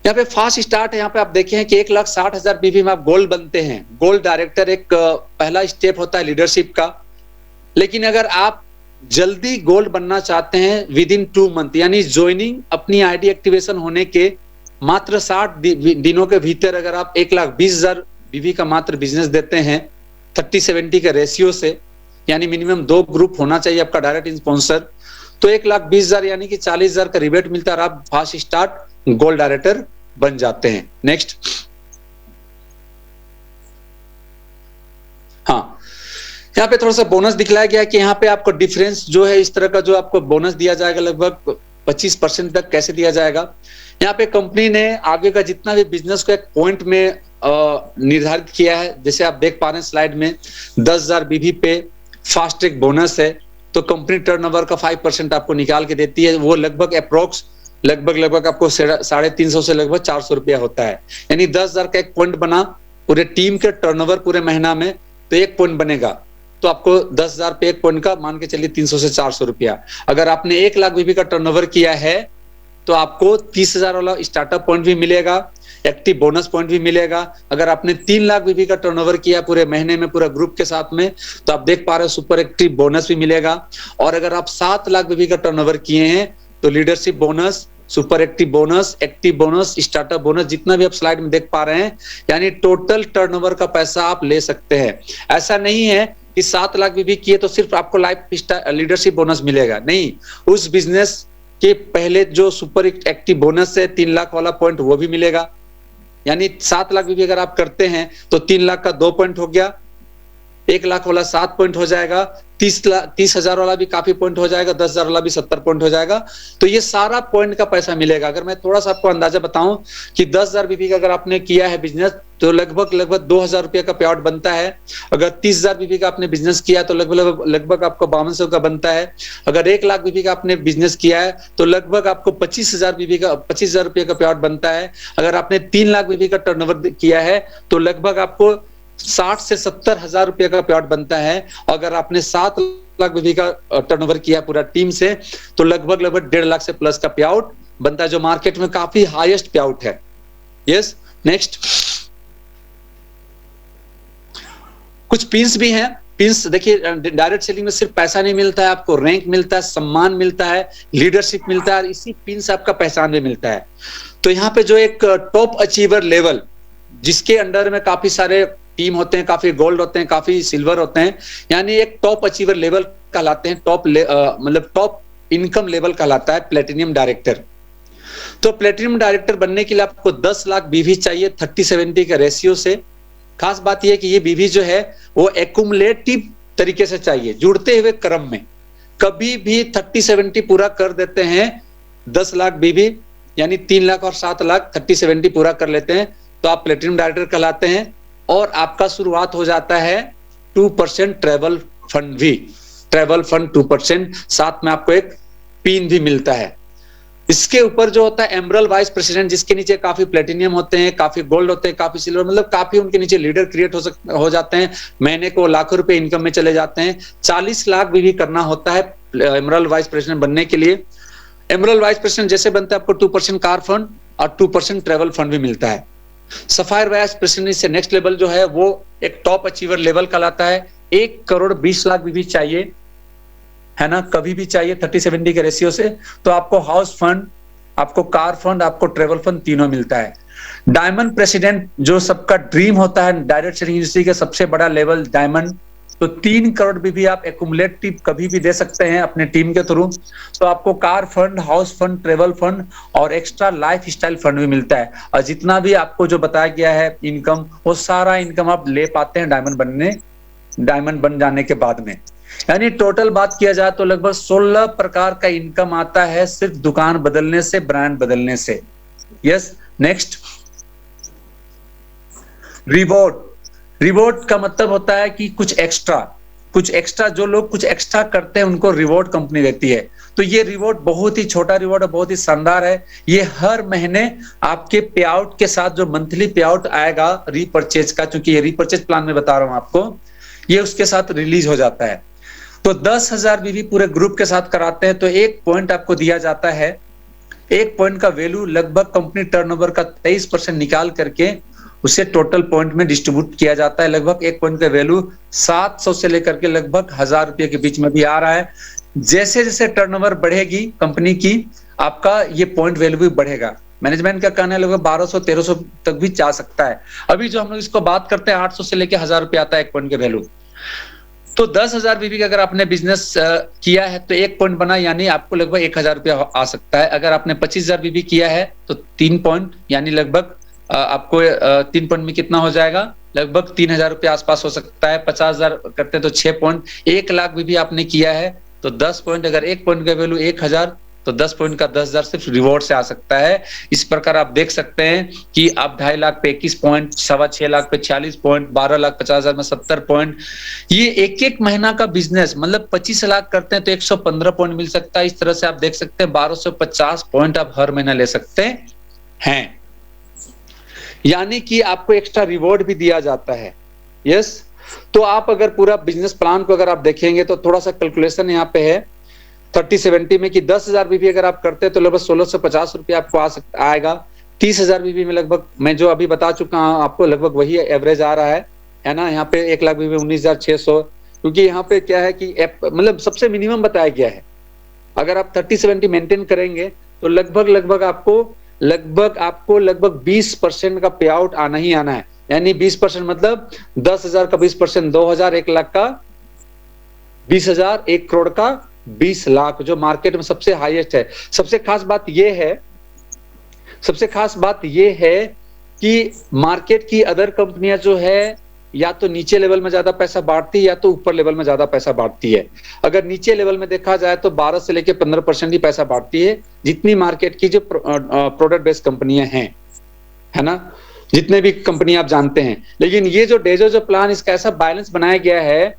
यहाँ पे फास्ट स्टार्ट है। यहाँ पे आप देखें कि 1,60,000 बीवी में आप गोल्ड बनते हैं। गोल्ड डायरेक्टर एक पहला स्टेप होता है लीडरशिप का। लेकिन अगर आप जल्दी गोल्ड बनना चाहते हैं विद इन 2 मंथ, यानी ज्वाइनिंग अपनी आईडी एक्टिवेशन होने के मात्र 60 दिनों के भीतर अगर आप 1,20,000 बीवी का मात्र बिजनेस देते हैं 30-70 के रेशियो से, यानी मिनिमम 2 ग्रुप होना चाहिए आपका डायरेक्ट स्पॉन्सर, तो 1,20,000 यानी कि 40,000 का रिबेट मिलता है और आप फास्ट स्टार्ट गोल्ड डायरेक्टर बन जाते हैं। नेक्स्ट, हाँ, यहाँ पे थोड़ा सा बोनस दिखलाया गया कि यहाँ पे आपको डिफरेंस जो है, इस तरह का जो आपको बोनस दिया जाएगा लगभग 25% तक। कैसे दिया जाएगा, यहाँ पे कंपनी ने आगे का जितना भी बिजनेस को एक पॉइंट में निर्धारित किया है। जैसे आप देख पा रहे हैं स्लाइड में 10,000 बीवी पे फास्ट ट्रैक बोनस है, तो कंपनी टर्नओवर का 5% आपको निकाल के देती है। वो लगभग अप्रोक्स लगभग आपको 350 से लगभग 400 रुपया होता है। यानी 10,000 का एक पॉइंट बना पूरे टीम के टर्नओवर पूरे महीना में, तो 1 पॉइंट बनेगा, तो आपको 10,000 पे 1 पॉइंट का मान के चलिए 300 से 400 रुपया। अगर आपने 1 लाख बीवी का टर्नओवर किया है तो आपको 30,000 वाला स्टार्टअप पॉइंट भी मिलेगा, एक्टिव बोनस पॉइंट भी मिलेगा। अगर आपने 3 लाख बीवी का टर्नओवर किया पूरे महीने में पूरा ग्रुप के साथ में, तो आप देख पा रहे हैं सुपर एक्टिव बोनस भी मिलेगा। और अगर आप 7 लाख बीवी का टर्नओवर किए हैं तो leadership bonus, super active bonus, active bonus, startup bonus, जितना भी आप स्लाइड में देख पा रहे हैं, यानी टोटल टर्नओवर का पैसा आप ले सकते हैं। ऐसा नहीं है कि 7 लाख बीवी किए तो सिर्फ आपको लाइफ लीडरशिप बोनस मिलेगा, नहीं, उस बिजनेस के पहले जो सुपर एक्टिव बोनस है 3 लाख वाला पॉइंट वो भी मिलेगा। यानी 7 लाख भी अगर आप करते हैं तो 3 लाख का 2 पॉइंट हो गया, 1 लाख वाला 7 पॉइंट हो जाएगा, 30,000 वाला भी काफी पॉइंट हो जाएगा, 10,000 वाला भी 70 पॉइंट हो जाएगा। तो ये सारा पॉइंट का पैसा मिलेगा। अगर मैं थोड़ा सा आपको अंदाजा बताऊं कि 10,000 बीवी का अगर आपने किया है बिजनेस तो लगभग 2,000 रुपये का पे आउट बनता है। अगर 30,000 बीवी का आपने बिजनेस किया तो लगभग आपको 5200 का बनता है। अगर 1 लाख बीवी का आपने बिजनेस किया है तो लगभग आपको 25,000 रुपये का पे आउट बनता है। अगर आपने 3 लाख बीवी का टर्नओवर किया है तो लगभग आपको 60 से 70,000 रुपये का पे आउट बनता है। अगर आपने 7 लाख बीवी का टर्नओवर किया पूरा टीम से तो लगभग 1.5 लाख से प्लस का पे आउट बनता है, जो मार्केट में काफी हाईएस्ट पे आउट है। यस, नेक्स्ट, कुछ पिंस भी हैं। पिंस देखिए, डायरेक्ट सेलिंग में सिर्फ पैसा नहीं मिलता है, आपको रैंक मिलता है, सम्मान मिलता है, लीडरशिप मिलता है, इसी पिन से आपका पहचान भी मिलता है। तो यहाँ पे जो एक टॉप अचीवर लेवल, जिसके अंडर में काफी सारे टीम होते हैं, काफी गोल्ड होते हैं, काफी सिल्वर होते हैं, यानी एक टॉप अचीवर लेवल कहलाते हैं, मतलब टॉप इनकम लेवल कहलाता है प्लेटिनियम डायरेक्टर। तो प्लेटिनियम डायरेक्टर बनने के लिए आपको 10 लाख बीवी चाहिए 30-70 के रेशियो से। खास बात यह है कि ये बीवी जो है वो एक्युमुलेटिव तरीके से चाहिए, जुड़ते हुए क्रम में। कभी भी 30-70 पूरा कर देते हैं 10 लाख बीवी यानी 3 लाख और 7 लाख 30-70 पूरा कर लेते हैं तो आप प्लेटिनम डायरेक्टर कहलाते हैं। और आपका शुरुआत हो जाता है 2% ट्रेवल फंड भी, ट्रेवल फंड 2%, साथ में आपको एक पिन भी मिलता है। इसके ऊपर जो होता है एमरल्ड वाइस प्रेसिडेंट, जिसके नीचे काफी प्लेटिनियम होते हैं, काफी गोल्ड होते हैं, काफी सिल्वर, मतलब काफी उनके नीचे लीडर क्रिएट हो जाते हैं, महीने को लाखों रुपए इनकम में चले जाते हैं। 40 लाख भी करना होता है एमरल्ड वाइस प्रेसिडेंट बनने के लिए। एमरल्ड वाइस प्रेसिडेंट जैसे बनता है आपको 2% कार फंड और 2% ट्रेवल फंड भी मिलता है। सफायर वाइस प्रेसिडेंट से नेक्स्ट लेवल जो है वो एक टॉप अचीवर लेवल कहलाता है। 1 करोड़ 20 लाख भी चाहिए, है ना, कभी भी चाहिए 30-70 के रेशियो से, तो आपको हाउस फंड, आपको कार फंड, आपको ट्रेवल फंड तीनों मिलता है। डायमंड प्रेसिडेंट जो सबका ड्रीम होता है, डायरेक्ट सेलिंग इंडस्ट्री का सबसे बड़ा लेवल डायमंड, तो 3 करोड़ भी आप एक्युमुलेटिव कभी भी दे सकते हैं अपने टीम के थ्रू। तो आपको car fund, house fund, travel fund और एक्स्ट्रा लाइफ स्टाइल फंड भी मिलता है। और जितना भी आपको जो बताया गया है इनकम, वो सारा इनकम आप ले पाते हैं डायमंड बन जाने के बाद में। यानी टोटल बात किया जाए तो लगभग 16 प्रकार का इनकम आता है सिर्फ दुकान बदलने से, ब्रांड बदलने से। यस, नेक्स्ट, रिवॉर्ड का मतलब होता है कि कुछ एक्स्ट्रा जो लोग कुछ एक्स्ट्रा करते हैं उनको रिवॉर्ड कंपनी देती है। तो ये रिवॉर्ड बहुत ही छोटा रिवॉर्ड है, बहुत ही शानदार है। ये हर महीने आपके पे आउट के साथ जो मंथली पे आउट आएगा रीपरचेज का, क्योंकि ये रीपरचेज प्लान में बता रहा हूं आपको, ये उसके साथ रिलीज हो जाता है। तो 10,000 भी पूरे ग्रुप के साथ कराते हैं तो 1 पॉइंट आपको दिया जाता है। 1 पॉइंट का वैल्यू लगभग कंपनी टर्नओवर का 23% निकाल करके उसे टोटल पॉइंट में डिस्ट्रीब्यूट किया जाता है। लगभग 1 पॉइंट का वैल्यू 700 से लेकर के लगभग 1000 रुपए के बीच में भी आ रहा है। जैसे जैसे टर्नओवर बढ़ेगी कंपनी की, आपका ये पॉइंट वैल्यू भी बढ़ेगा। मैनेजमेंट का कहना है लगभग 1200-1300 तक भी जा सकता है। अभी जो हम लोग इसको बात करते हैं 800 से लेकर 1000 रुपए आता है 1 पॉइंट के वैल्यू। तो 10,000 बीबी का अगर आपने बिजनेस किया है तो 1 पॉइंट बना, यानी आपको लगभग 1000 रुपया आ सकता है। अगर आपने 25,000 बीबी किया है तो 3 पॉइंट, यानी लगभग आपको 3 पॉइंट में कितना हो जाएगा, लगभग 3000 रुपये आसपास हो सकता है। 50,000 करते हैं तो 6 पॉइंट। 1 लाख बीबी आपने किया है तो 10 पॉइंट, अगर 1 पॉइंट का वैल्यू 1000 तो 10 पॉइंट का 10,000 सिर्फ रिवॉर्ड से आ सकता है। इस प्रकार आप देख सकते हैं कि आप 2.5 लाख पे 21 पॉइंट, 6.25 लाख पे 46 पॉइंट, 12,50,000 में 70 पॉइंट। ये एक महीना का बिजनेस, मतलब 25 लाख करते हैं तो 115 पॉइंट मिल सकता है। इस तरह से आप देख सकते हैं 1250 पॉइंट आप हर महीना ले सकते हैं, यानी कि आपको एक्स्ट्रा रिवॉर्ड भी दिया जाता है। यस, तो आप अगर पूरा बिजनेस प्लान को अगर आप देखेंगे तो थोड़ा सा कैलकुलेशन यहाँ पे है 30-70 में कि 10,000 बीबी अगर आप करते हैं तो लगभग 1650 रुपये आपको आएगा। 30,000 बीबी में लगभग मैं जो अभी बता चुका हूं आपको, लगभग वही एवरेज आ रहा है ना। यहाँ पे 1 लाख बीबी 19,600, क्योंकि यहाँ पे क्या है कि मतलब सबसे मिनिमम बताया गया है। अगर आप 30-70 मेंटेन करेंगे तो लगभग आपको लगभग 20% का पे आउट आना ही आना है। यानी 20% मतलब 10,000 का 20%, 2,000, 1 लाख का 20,000, 1 करोड़ का 20 लाख, जो मार्केट में सबसे हाईएस्ट है। सबसे खास बात यह है कि मार्केट की अदर कंपनियां जो है या तो नीचे लेवल में ज्यादा पैसा बांटती है या तो ऊपर लेवल में ज्यादा पैसा बांटती है। अगर नीचे लेवल में देखा जाए तो 12 से लेकर 15% ही पैसा बांटती है, जितनी मार्केट की जो प्रोडक्ट बेस्ड कंपनियां हैं, है ना, जितने भी कंपनी आप जानते हैं। लेकिन ये जो डेजो जो प्लान, इसका ऐसा बैलेंस बनाया गया है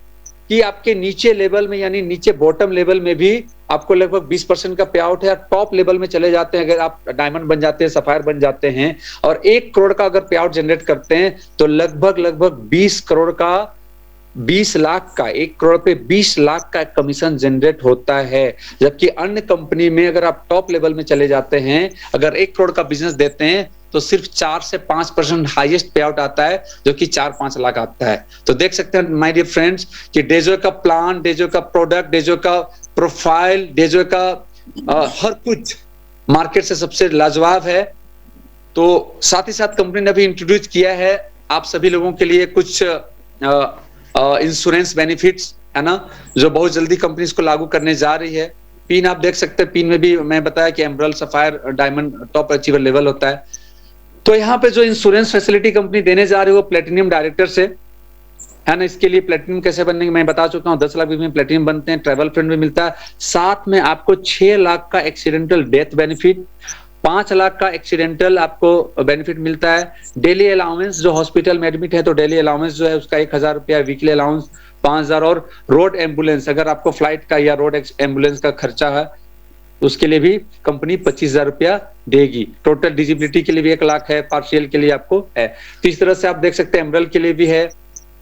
कि आपके नीचे लेवल में, यानी नीचे बॉटम लेवल में भी आपको लगभग 20% का पे आउट है। टॉप लेवल में चले जाते हैं, अगर आप डायमंड बन जाते हैं, सफायर बन जाते हैं और 1 करोड़ का अगर पे आउट जनरेट करते हैं तो लगभग 20 करोड़ का 20 लाख का 1 करोड़ पे 20 लाख का कमीशन जनरेट होता है। जबकि अन्य कंपनी में अगर आप टॉप लेवल में चले जाते हैं, अगर 1 करोड़ का बिजनेस देते हैं तो सिर्फ 4 से 5% हाईएस्ट पे आउट आता है, जो कि 4-5 लाख आता है। तो देख सकते हैं माय डियर फ्रेंड्स कि डेजो का प्लान, डेजो का प्रोडक्ट, डेजो का प्रोफाइल, डेजो का हर कुछ मार्केट से सबसे लाजवाब है। तो साथ ही साथ कंपनी ने भी इंट्रोड्यूस किया है आप सभी लोगों के लिए कुछ इंश्योरेंस बेनिफिट्स, है ना, जो बहुत जल्दी कंपनी इसको लागू करने जा रही है। पिन आप देख सकते हैं, पिन में भी मैं बताया कि emerald, sapphire, diamond top achiever level होता है। तो यहाँ पे जो इंश्योरेंस फैसिलिटी कंपनी देने जा रही है वो प्लेटिनियम डायरेक्टर से, है ना। इसके लिए प्लेटिनियम कैसे बनने की मैं बता चुका हूँ। 10 लाख भी में प्लेटिनियम बनते हैं, ट्रैवल फंड भी मिलता है, साथ में आपको 6 लाख का एक्सीडेंटल डेथ बेनिफिट, 5 लाख का एक्सीडेंटल आपको बेनिफिट मिलता है। डेली अलाउंस, जो हॉस्पिटल में एडमिट है तो डेली अलाउंस जो है उसका 1000 रुपया, वीकली अलाउंस 5000, और रोड एम्बुलेंस, अगर आपको फ्लाइट का या रोड एम्बुलेंस का खर्चा है उसके लिए भी कंपनी 25,000 रुपया देगी। टोटल डिसेबिलिटी के लिए भी 1 लाख है, पार्शियल के लिए आपको है। तो इस तरह से आप देख सकते हैं एमरल के लिए भी है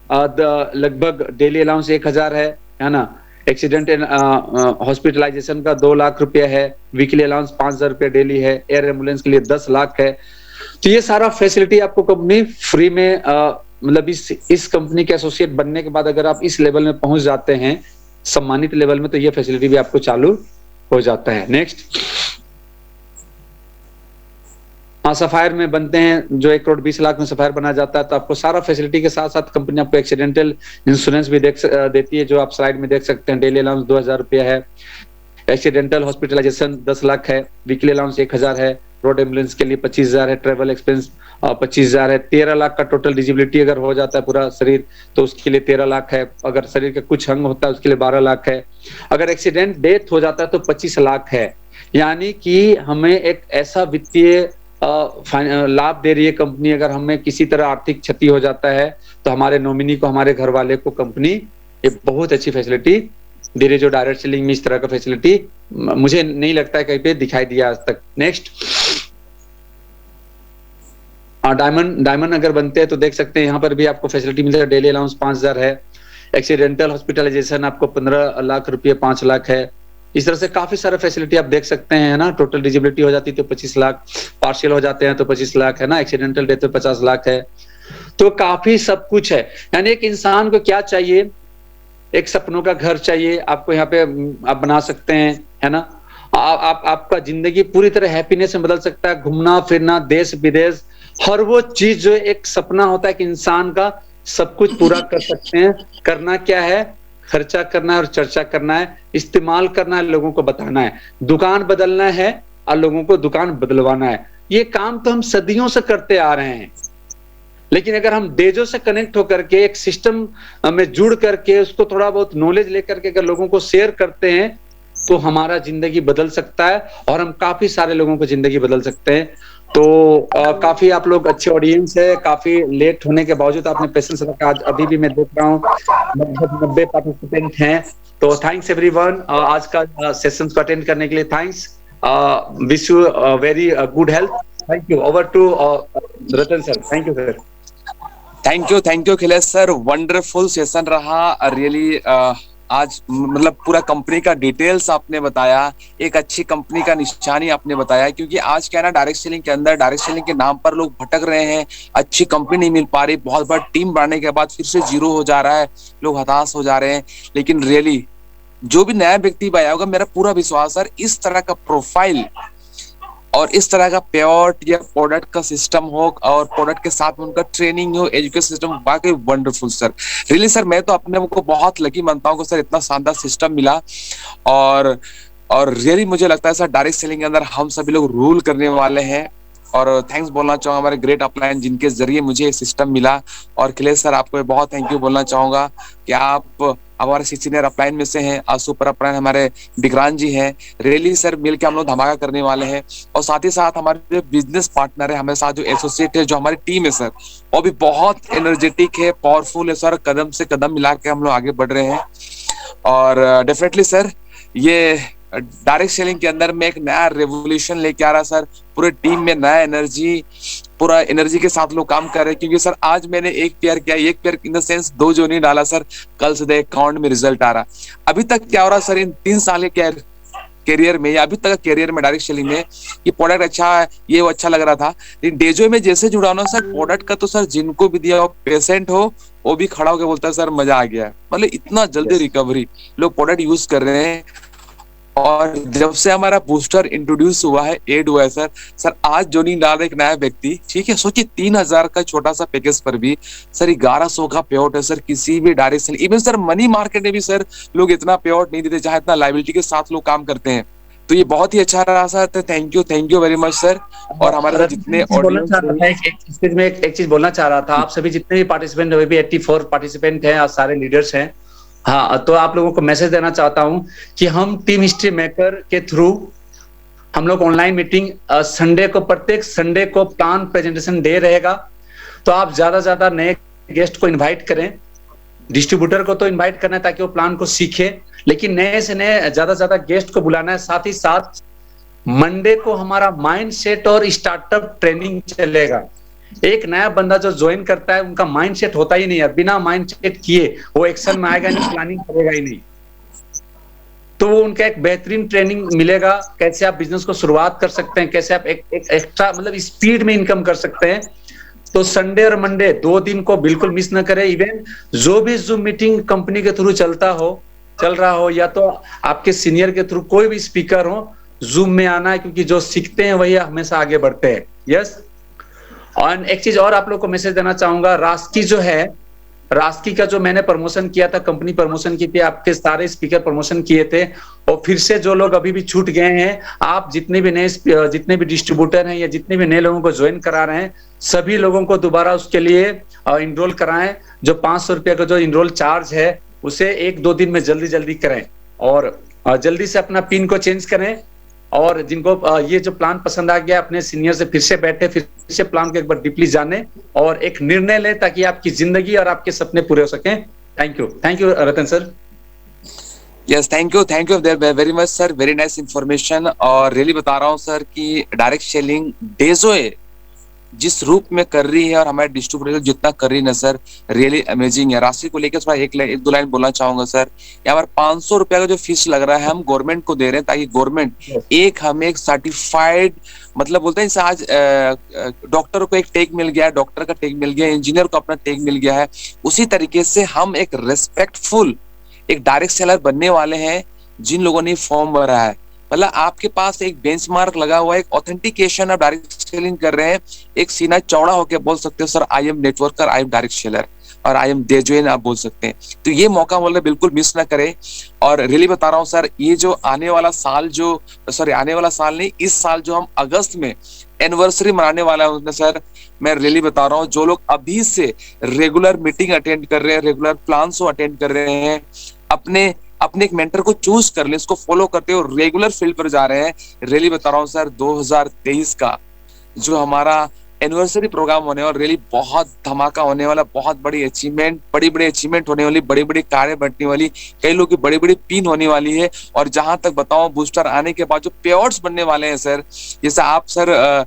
लगभग डेली अलाउंस 1000 है ना। एक्सीडेंट एंड हॉस्पिटलाइजेशन का 2 लाख रुपया है, वीकली अलाउंस 5000 रुपया डेली है, एयर एम्बुलेंस के लिए 10 लाख है। तो ये सारा फैसिलिटी आपको कंपनी फ्री में मतलब इस कंपनी के एसोसिएट बनने के बाद अगर आप इस लेवल में पहुंच जाते हैं, सम्मानित लेवल में, तो ये फैसिलिटी भी आपको चालू हो जाता है। नेक्स्ट, सफायर में बनते हैं, जो 1 करोड़ 20 लाख में सफायर बना जाता है, तो आपको सारा फैसिलिटी के साथ साथ कंपनी आपको एक्सीडेंटल इंश्योरेंस भी देती है, जो आप स्लाइड में देख सकते हैं। डेली अलाउंस 2000 रुपया है, एक्सीडेंटल हॉस्पिटलाइजेशन 10 लाख है, वीकली अलाउंस 1000 है, रोड एम्बुलेंस के लिए 25,000 है, ट्रेवल एक्सपेंस 25,000 है, 13 लाख का टोटल डिसेबिलिटी अगर हो जाता है पूरा शरीर तो उसके लिए 13 लाख है, अगर शरीर का कुछ अंग होता है उसके लिए 12 लाख है, अगर एक्सीडेंट डेथ हो जाता है तो 25 लाख है। यानी कि हमें एक ऐसा वित्तीय लाभ दे रही है कंपनी। अगर हमें किसी तरह आर्थिक क्षति हो जाता है तो हमारे नॉमिनी को, हमारे घर वाले को कंपनी ये बहुत अच्छी फैसिलिटी दे रही है, जो डायरेक्ट सेलिंग में इस तरह का फैसिलिटी मुझे नहीं लगता है कहीं पे दिखाई दिया आज तक। नेक्स्ट, डायमंड अगर बनते हैं तो देख सकते हैं यहाँ पर भी आपको फैसिलिटी मिलती है। डेली अलाउंस 5000 है, एक्सीडेंटल हॉस्पिटलाइजेशन आपको 15 लाख रुपये 5 लाख है। इस तरह से काफी सारे फैसिलिटी आप देख सकते हैं, है ना। टोटल डिसेबिलिटी हो जाती है तो 25 लाख, पार्शियल हो जाते हैं तो 25 लाख, है ना। एक्सीडेंटल डेथ तो 50 लाख है। तो काफी सब कुछ है। यानी एक इंसान को क्या चाहिए, एक सपनों का घर चाहिए, आपको यहाँ पे आप बना सकते हैं, है ना। आपका जिंदगी पूरी तरह हैप्पीनेस में बदल सकता है। घूमना फिरना, देश विदेश, हर वो चीज जो एक सपना होता है कि इंसान का, सब कुछ पूरा कर सकते हैं। करना क्या है, खर्चा करना है और चर्चा करना है, इस्तेमाल करना है, लोगों को बताना है, दुकान बदलना है और लोगों को दुकान बदलवाना है। ये काम तो हम सदियों से करते आ रहे हैं, लेकिन अगर हम डेजो से कनेक्ट होकर के एक सिस्टम में जुड़ करके उसको थोड़ा बहुत नॉलेज लेकर के अगर लोगों को शेयर करते हैं तो हमारा जिंदगी बदल सकता है और हम काफी सारे लोगों को जिंदगी बदल सकते हैं। तो काफी आप लोग अच्छे ऑडियंस है, काफी लेट होने के बावजूद आपने पेशेंस रखा। आज अभी भी मैं देख रहा हूँ लगभग 90 पार्टिसिपेंट हैं। तो थैंक्स एवरीवन आज का सेशन को अटेंड करने के लिए। Thanks, wish you very good health. Thank you. Over to Ratan sir. Thank you sir. Thank you Khilesh sir, wonderful session रहा रियली। आज मतलब पूरा कंपनी का डिटेल्स आपने बताया, एक अच्छी कंपनी का निशानी आपने बताया। क्योंकि आज क्या है ना, डायरेक्ट सेलिंग के अंदर डायरेक्ट सेलिंग के नाम पर लोग भटक रहे हैं, अच्छी कंपनी नहीं मिल पा रही, बहुत बड़ा टीम बढ़ाने के बाद फिर से जीरो हो जा रहा है, लोग हताश हो जा रहे हैं। लेकिन रियली जो भी नया व्यक्ति आया होगा, मेरा पूरा विश्वास सर, इस तरह का प्रोफाइल और इस तरह का पेआउट या प्रोडक्ट का सिस्टम हो और प्रोडक्ट के साथ में उनका ट्रेनिंग हो, एजुकेशन सिस्टम, वाकई वंडरफुल सर। रियली सर, मैं तो अपने को बहुत लकी मानता हूँ कि सर इतना शानदार सिस्टम मिला। और रियली मुझे लगता है सर डायरेक्ट सेलिंग के अंदर हम सभी लोग रूल करने वाले हैं। और थैंक्स बोलना चाहूंगा हमारे ग्रेट अपलाइन जिनके जरिए मुझे सिस्टम मिला। और खिलेश सर आपको बहुत थैंक यू बोलना चाहूंगा कि आप हमारे सीनियर अपलाइन में से हैं, सुपर अपलाइन हमारे विक्रांत जी हैं। रियली सर मिलकर हम लोग धमाका करने वाले हैं। और साथ ही साथ हमारे जो बिजनेस पार्टनर है, हमारे साथ जो एसोसिएट है, जो हमारी टीम है सर, वो भी बहुत एनर्जेटिक है, पावरफुल है सर। कदम से कदम मिला के हम लोग आगे बढ़ रहे हैं। और डेफिनेटली सर ये डायरेक्ट सेलिंग के अंदर में एक नया रेवोल्यूशन लेके आ रहा है सर। पूरे टीम में नया एनर्जी, पूरा एनर्जी के साथ लोग काम कर रहे हैं। क्योंकि सर आज मैंने एक पेयर किया, एक पेयर इन द सेंस 2 जो नहीं डाला सर, कल से अकाउंट में रिजल्ट आ रहा। अभी तक क्या हो रहा सर, इन 3 साल के कैरियर में या अभी तक कैरियर में डायरेक्ट सेलिंग में ये प्रोडक्ट अच्छा है, ये वो अच्छा लग रहा था। लेकिन डेजो में जैसे जुड़ा ना सर प्रोडक्ट का, तो सर जिनको भी दिया, पेशेंट हो वो भी खड़ा होकर बोलता है सर मजा आ गया। मतलब इतना जल्दी रिकवरी लोग प्रोडक्ट यूज कर रहे हैं। और जब से हमारा बूस्टर इंट्रोड्यूस हुआ है, एड हुआ है सर आज जो नहीं डाल एक नया व्यक्ति, ठीक है, सोचिए 3000 का छोटा सा पैकेज पर भी सर 1100 का पे आउट है सर। किसी भी direct selling, even sir money market में भी सर लोग इतना पे आउट नहीं देते, जहां इतना लायबिलिटी के साथ लोग काम करते हैं। तो ये बहुत ही अच्छा रहा सर। तो thank you very much sir. और हमारे जितने एक चीज बोलना चाह रहा था, आप सभी जितने भी पार्टिसिपेंट, अभी भी 84 पार्टिसिपेंट हैं और सारे लीडर्स हैं। हाँ, तो आप लोगों को मैसेज देना चाहता हूं कि हम टीम हिस्ट्री मेकर के थ्रू हम लोग ऑनलाइन मीटिंग संडे को, प्रत्येक संडे को प्लान प्रेजेंटेशन डे रहेगा। तो आप ज्यादा ज्यादा नए गेस्ट को इनवाइट करें, डिस्ट्रीब्यूटर को तो इनवाइट करना है ताकि वो प्लान को सीखे, लेकिन नए से नए ज्यादा से ज्यादा गेस्ट को बुलाना है। साथ ही साथ मंडे को हमारा माइंड सेट और स्टार्टअप ट्रेनिंग चलेगा। एक नया बंदा जो ज्वाइन करता है उनका माइंड सेट होता ही नहीं है, बिना माइंड सेट किए वो एक्शन में आएगा नहीं, प्लानिंग करेगा ही नहीं। तो वो उनका एक बेहतरीन ट्रेनिंग मिलेगा, कैसे आप बिजनेस को शुरुआत कर सकते हैं, कैसे आप एक एक्स्ट्रा मतलब स्पीड में इनकम कर सकते हैं। तो संडे और मंडे 2 दिन को बिल्कुल मिस ना करें। इवन जो भी जूम मीटिंग कंपनी के थ्रू चल रहा हो या तो आपके सीनियर के थ्रू कोई भी स्पीकर हो, जूम में आना है, क्योंकि जो सीखते हैं वही हमेशा आगे बढ़ते हैं। यस। और एक चीज और आप लोग को मैसेज देना चाहूंगा, रास्की जो है, रास्की का जो मैंने प्रमोशन किया था, कंपनी प्रमोशन की थी, आपके सारे स्पीकर प्रमोशन किए थे, और फिर से जो लोग अभी भी छूट गए हैं, आप जितने भी डिस्ट्रीब्यूटर हैं या जितने भी नए लोगों को ज्वाइन करा रहे हैं, सभी लोगों को दोबारा उसके लिए इनरोल कराएं। जो 500 रुपये का जो इनरोल चार्ज है उसे 1-2 दिन में जल्दी करें, और जल्दी से अपना पिन को चेंज करें। और जिनको ये जो प्लान पसंद आ गया, अपने सीनियर से फिर से बैठे, फिर से प्लान को एक बार डीपली जाने और एक निर्णय ले, ताकि आपकी जिंदगी और आपके सपने पूरे हो सकें। Thank you Ratan sir. Yes, thank you very much sir, very nice information. और रियली बता रहा हूँ सर कि डायरेक्ट सेलिंग डेजोए जिस रूप में कर रही है और हमारे डिस्ट्रीब्यूटर जितना कर रही है ना सर, रियली अमेजिंग है। राशि को लेकर थोड़ा 1-2 लाइन बोलना चाहूंगा सर। यहाँ पर 500 रुपया का जो फीस लग रहा है, हम गवर्नमेंट को दे रहे हैं ताकि गवर्नमेंट हमें एक सर्टिफाइड, मतलब बोलते हैं जैसे आज डॉक्टर को एक टैग मिल गया है, डॉक्टर का टैग मिल गया है, इंजीनियर को अपना टैग मिल गया है, उसी तरीके से हम एक रेस्पेक्टफुल एक डायरेक्ट सेलर बनने वाले हैं जिन लोगों ने फॉर्म भरा है। मतलब आपके पास एक बेंचमार्क लगा हुआ है, एक ऑथेंटिकेशन आप डायरेक्ट सेलिंग कर रहे हैं, एक सीना चौड़ा होकर बोल सकते हो sir, I am networker, I am direct seller, और आई एम देजोइन आप बोल सकते हैं। तो ये मौका बोल रहे बिल्कुल मिस ना करें। और रियली बता रहा हूँ सर, ये जो आने वाला साल नहीं, इस साल जो हम अगस्त में एनिवर्सरी मनाने वाला है सर, मैं रियली बता रहा हूँ, जो लोग अभी से रेगुलर मीटिंग अटेंड कर रहे हैं, रेगुलर प्लान अटेंड कर रहे हैं, अपने एक मेंटर को चूज कर ले, इसको फॉलो करते हो, रेगुलर फील्ड पर जा रहे हैं, रियली बता रहा हूँ सर, 2023 का जो हमारा एनिवर्सरी प्रोग्राम होने वाला, रियली बहुत धमाका होने वाला, बहुत बड़ी अचीवमेंट होने वाली, बड़ी कार्य बढ़ने वाली, कई लोग की बड़ी पिन होने वाली है। और जहां तक बताऊं, बूस्टर आने के बाद जो पेआउट्स बनने वाले हैं सर, जैसे आप सर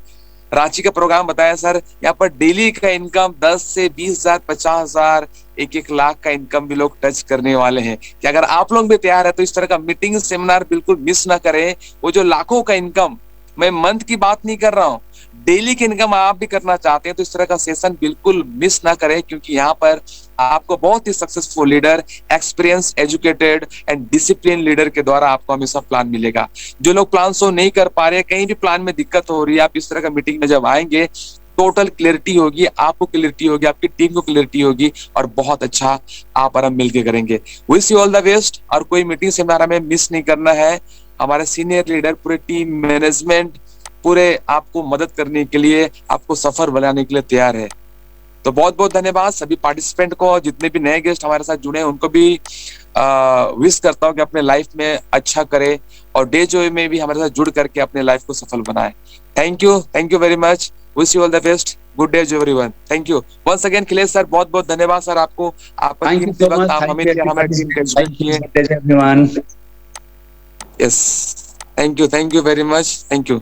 रांची का प्रोग्राम बताया सर, यहाँ पर डेली का इनकम 10 से 20,000, 50,000, 1-1 लाख का इनकम भी लोग टच करने वाले हैं। कि अगर आप लोग भी तैयार है तो इस तरह का मीटिंग सेमिनार बिल्कुल मिस ना करें। वो जो लाखों का इनकम, मैं मंथ की बात नहीं कर रहा हूँ, डेली की इनकम आप भी करना चाहते हैं तो इस तरह का सेशन बिल्कुल मिस ना करें, क्योंकि यहाँ पर आपको बहुत ही successful leader, experience, educated and discipline leader के द्वारा आपको हमेशा प्लान मिलेगा। जो लोग प्लान नहीं कर पा रहे हैं, कहीं भी प्लान में दिक्कत हो रही है, आप इस तरह का मीटिंग में जब आएंगे, टोटल क्लियरिटी होगी, आपको क्लियरिटी होगी, आपकी टीम को क्लियरिटी होगी, और बहुत अच्छा आप और हम मिलकर करेंगे। Wish you all the best. और कोई मीटिंग सेमिनार हमें मिस नहीं करना है। हमारे सीनियर लीडर, पूरे टीम मैनेजमेंट, पूरे आपको मदद करने के लिए, आपको सफर बनाने के लिए तैयार है। तो बहुत बहुत धन्यवाद सभी पार्टिसिपेंट को, जितने भी नए गेस्ट हमारे साथ जुड़े हैं उनको भी विश करता हूँ कि अपने लाइफ में अच्छा करे, और डे जो में भी हमारे साथ जुड़ करके अपने लाइफ को सफल बनाए। Thank you very much. Wish you all the best. Good day everyone. Thank you once again. Khilesh sir, बहुत बहुत धन्यवाद सर आपको, आपका कीमती वक्त आप हमें हमारे टीम को एक्सप्लेन किए। Yes, thank you very much. Thank you.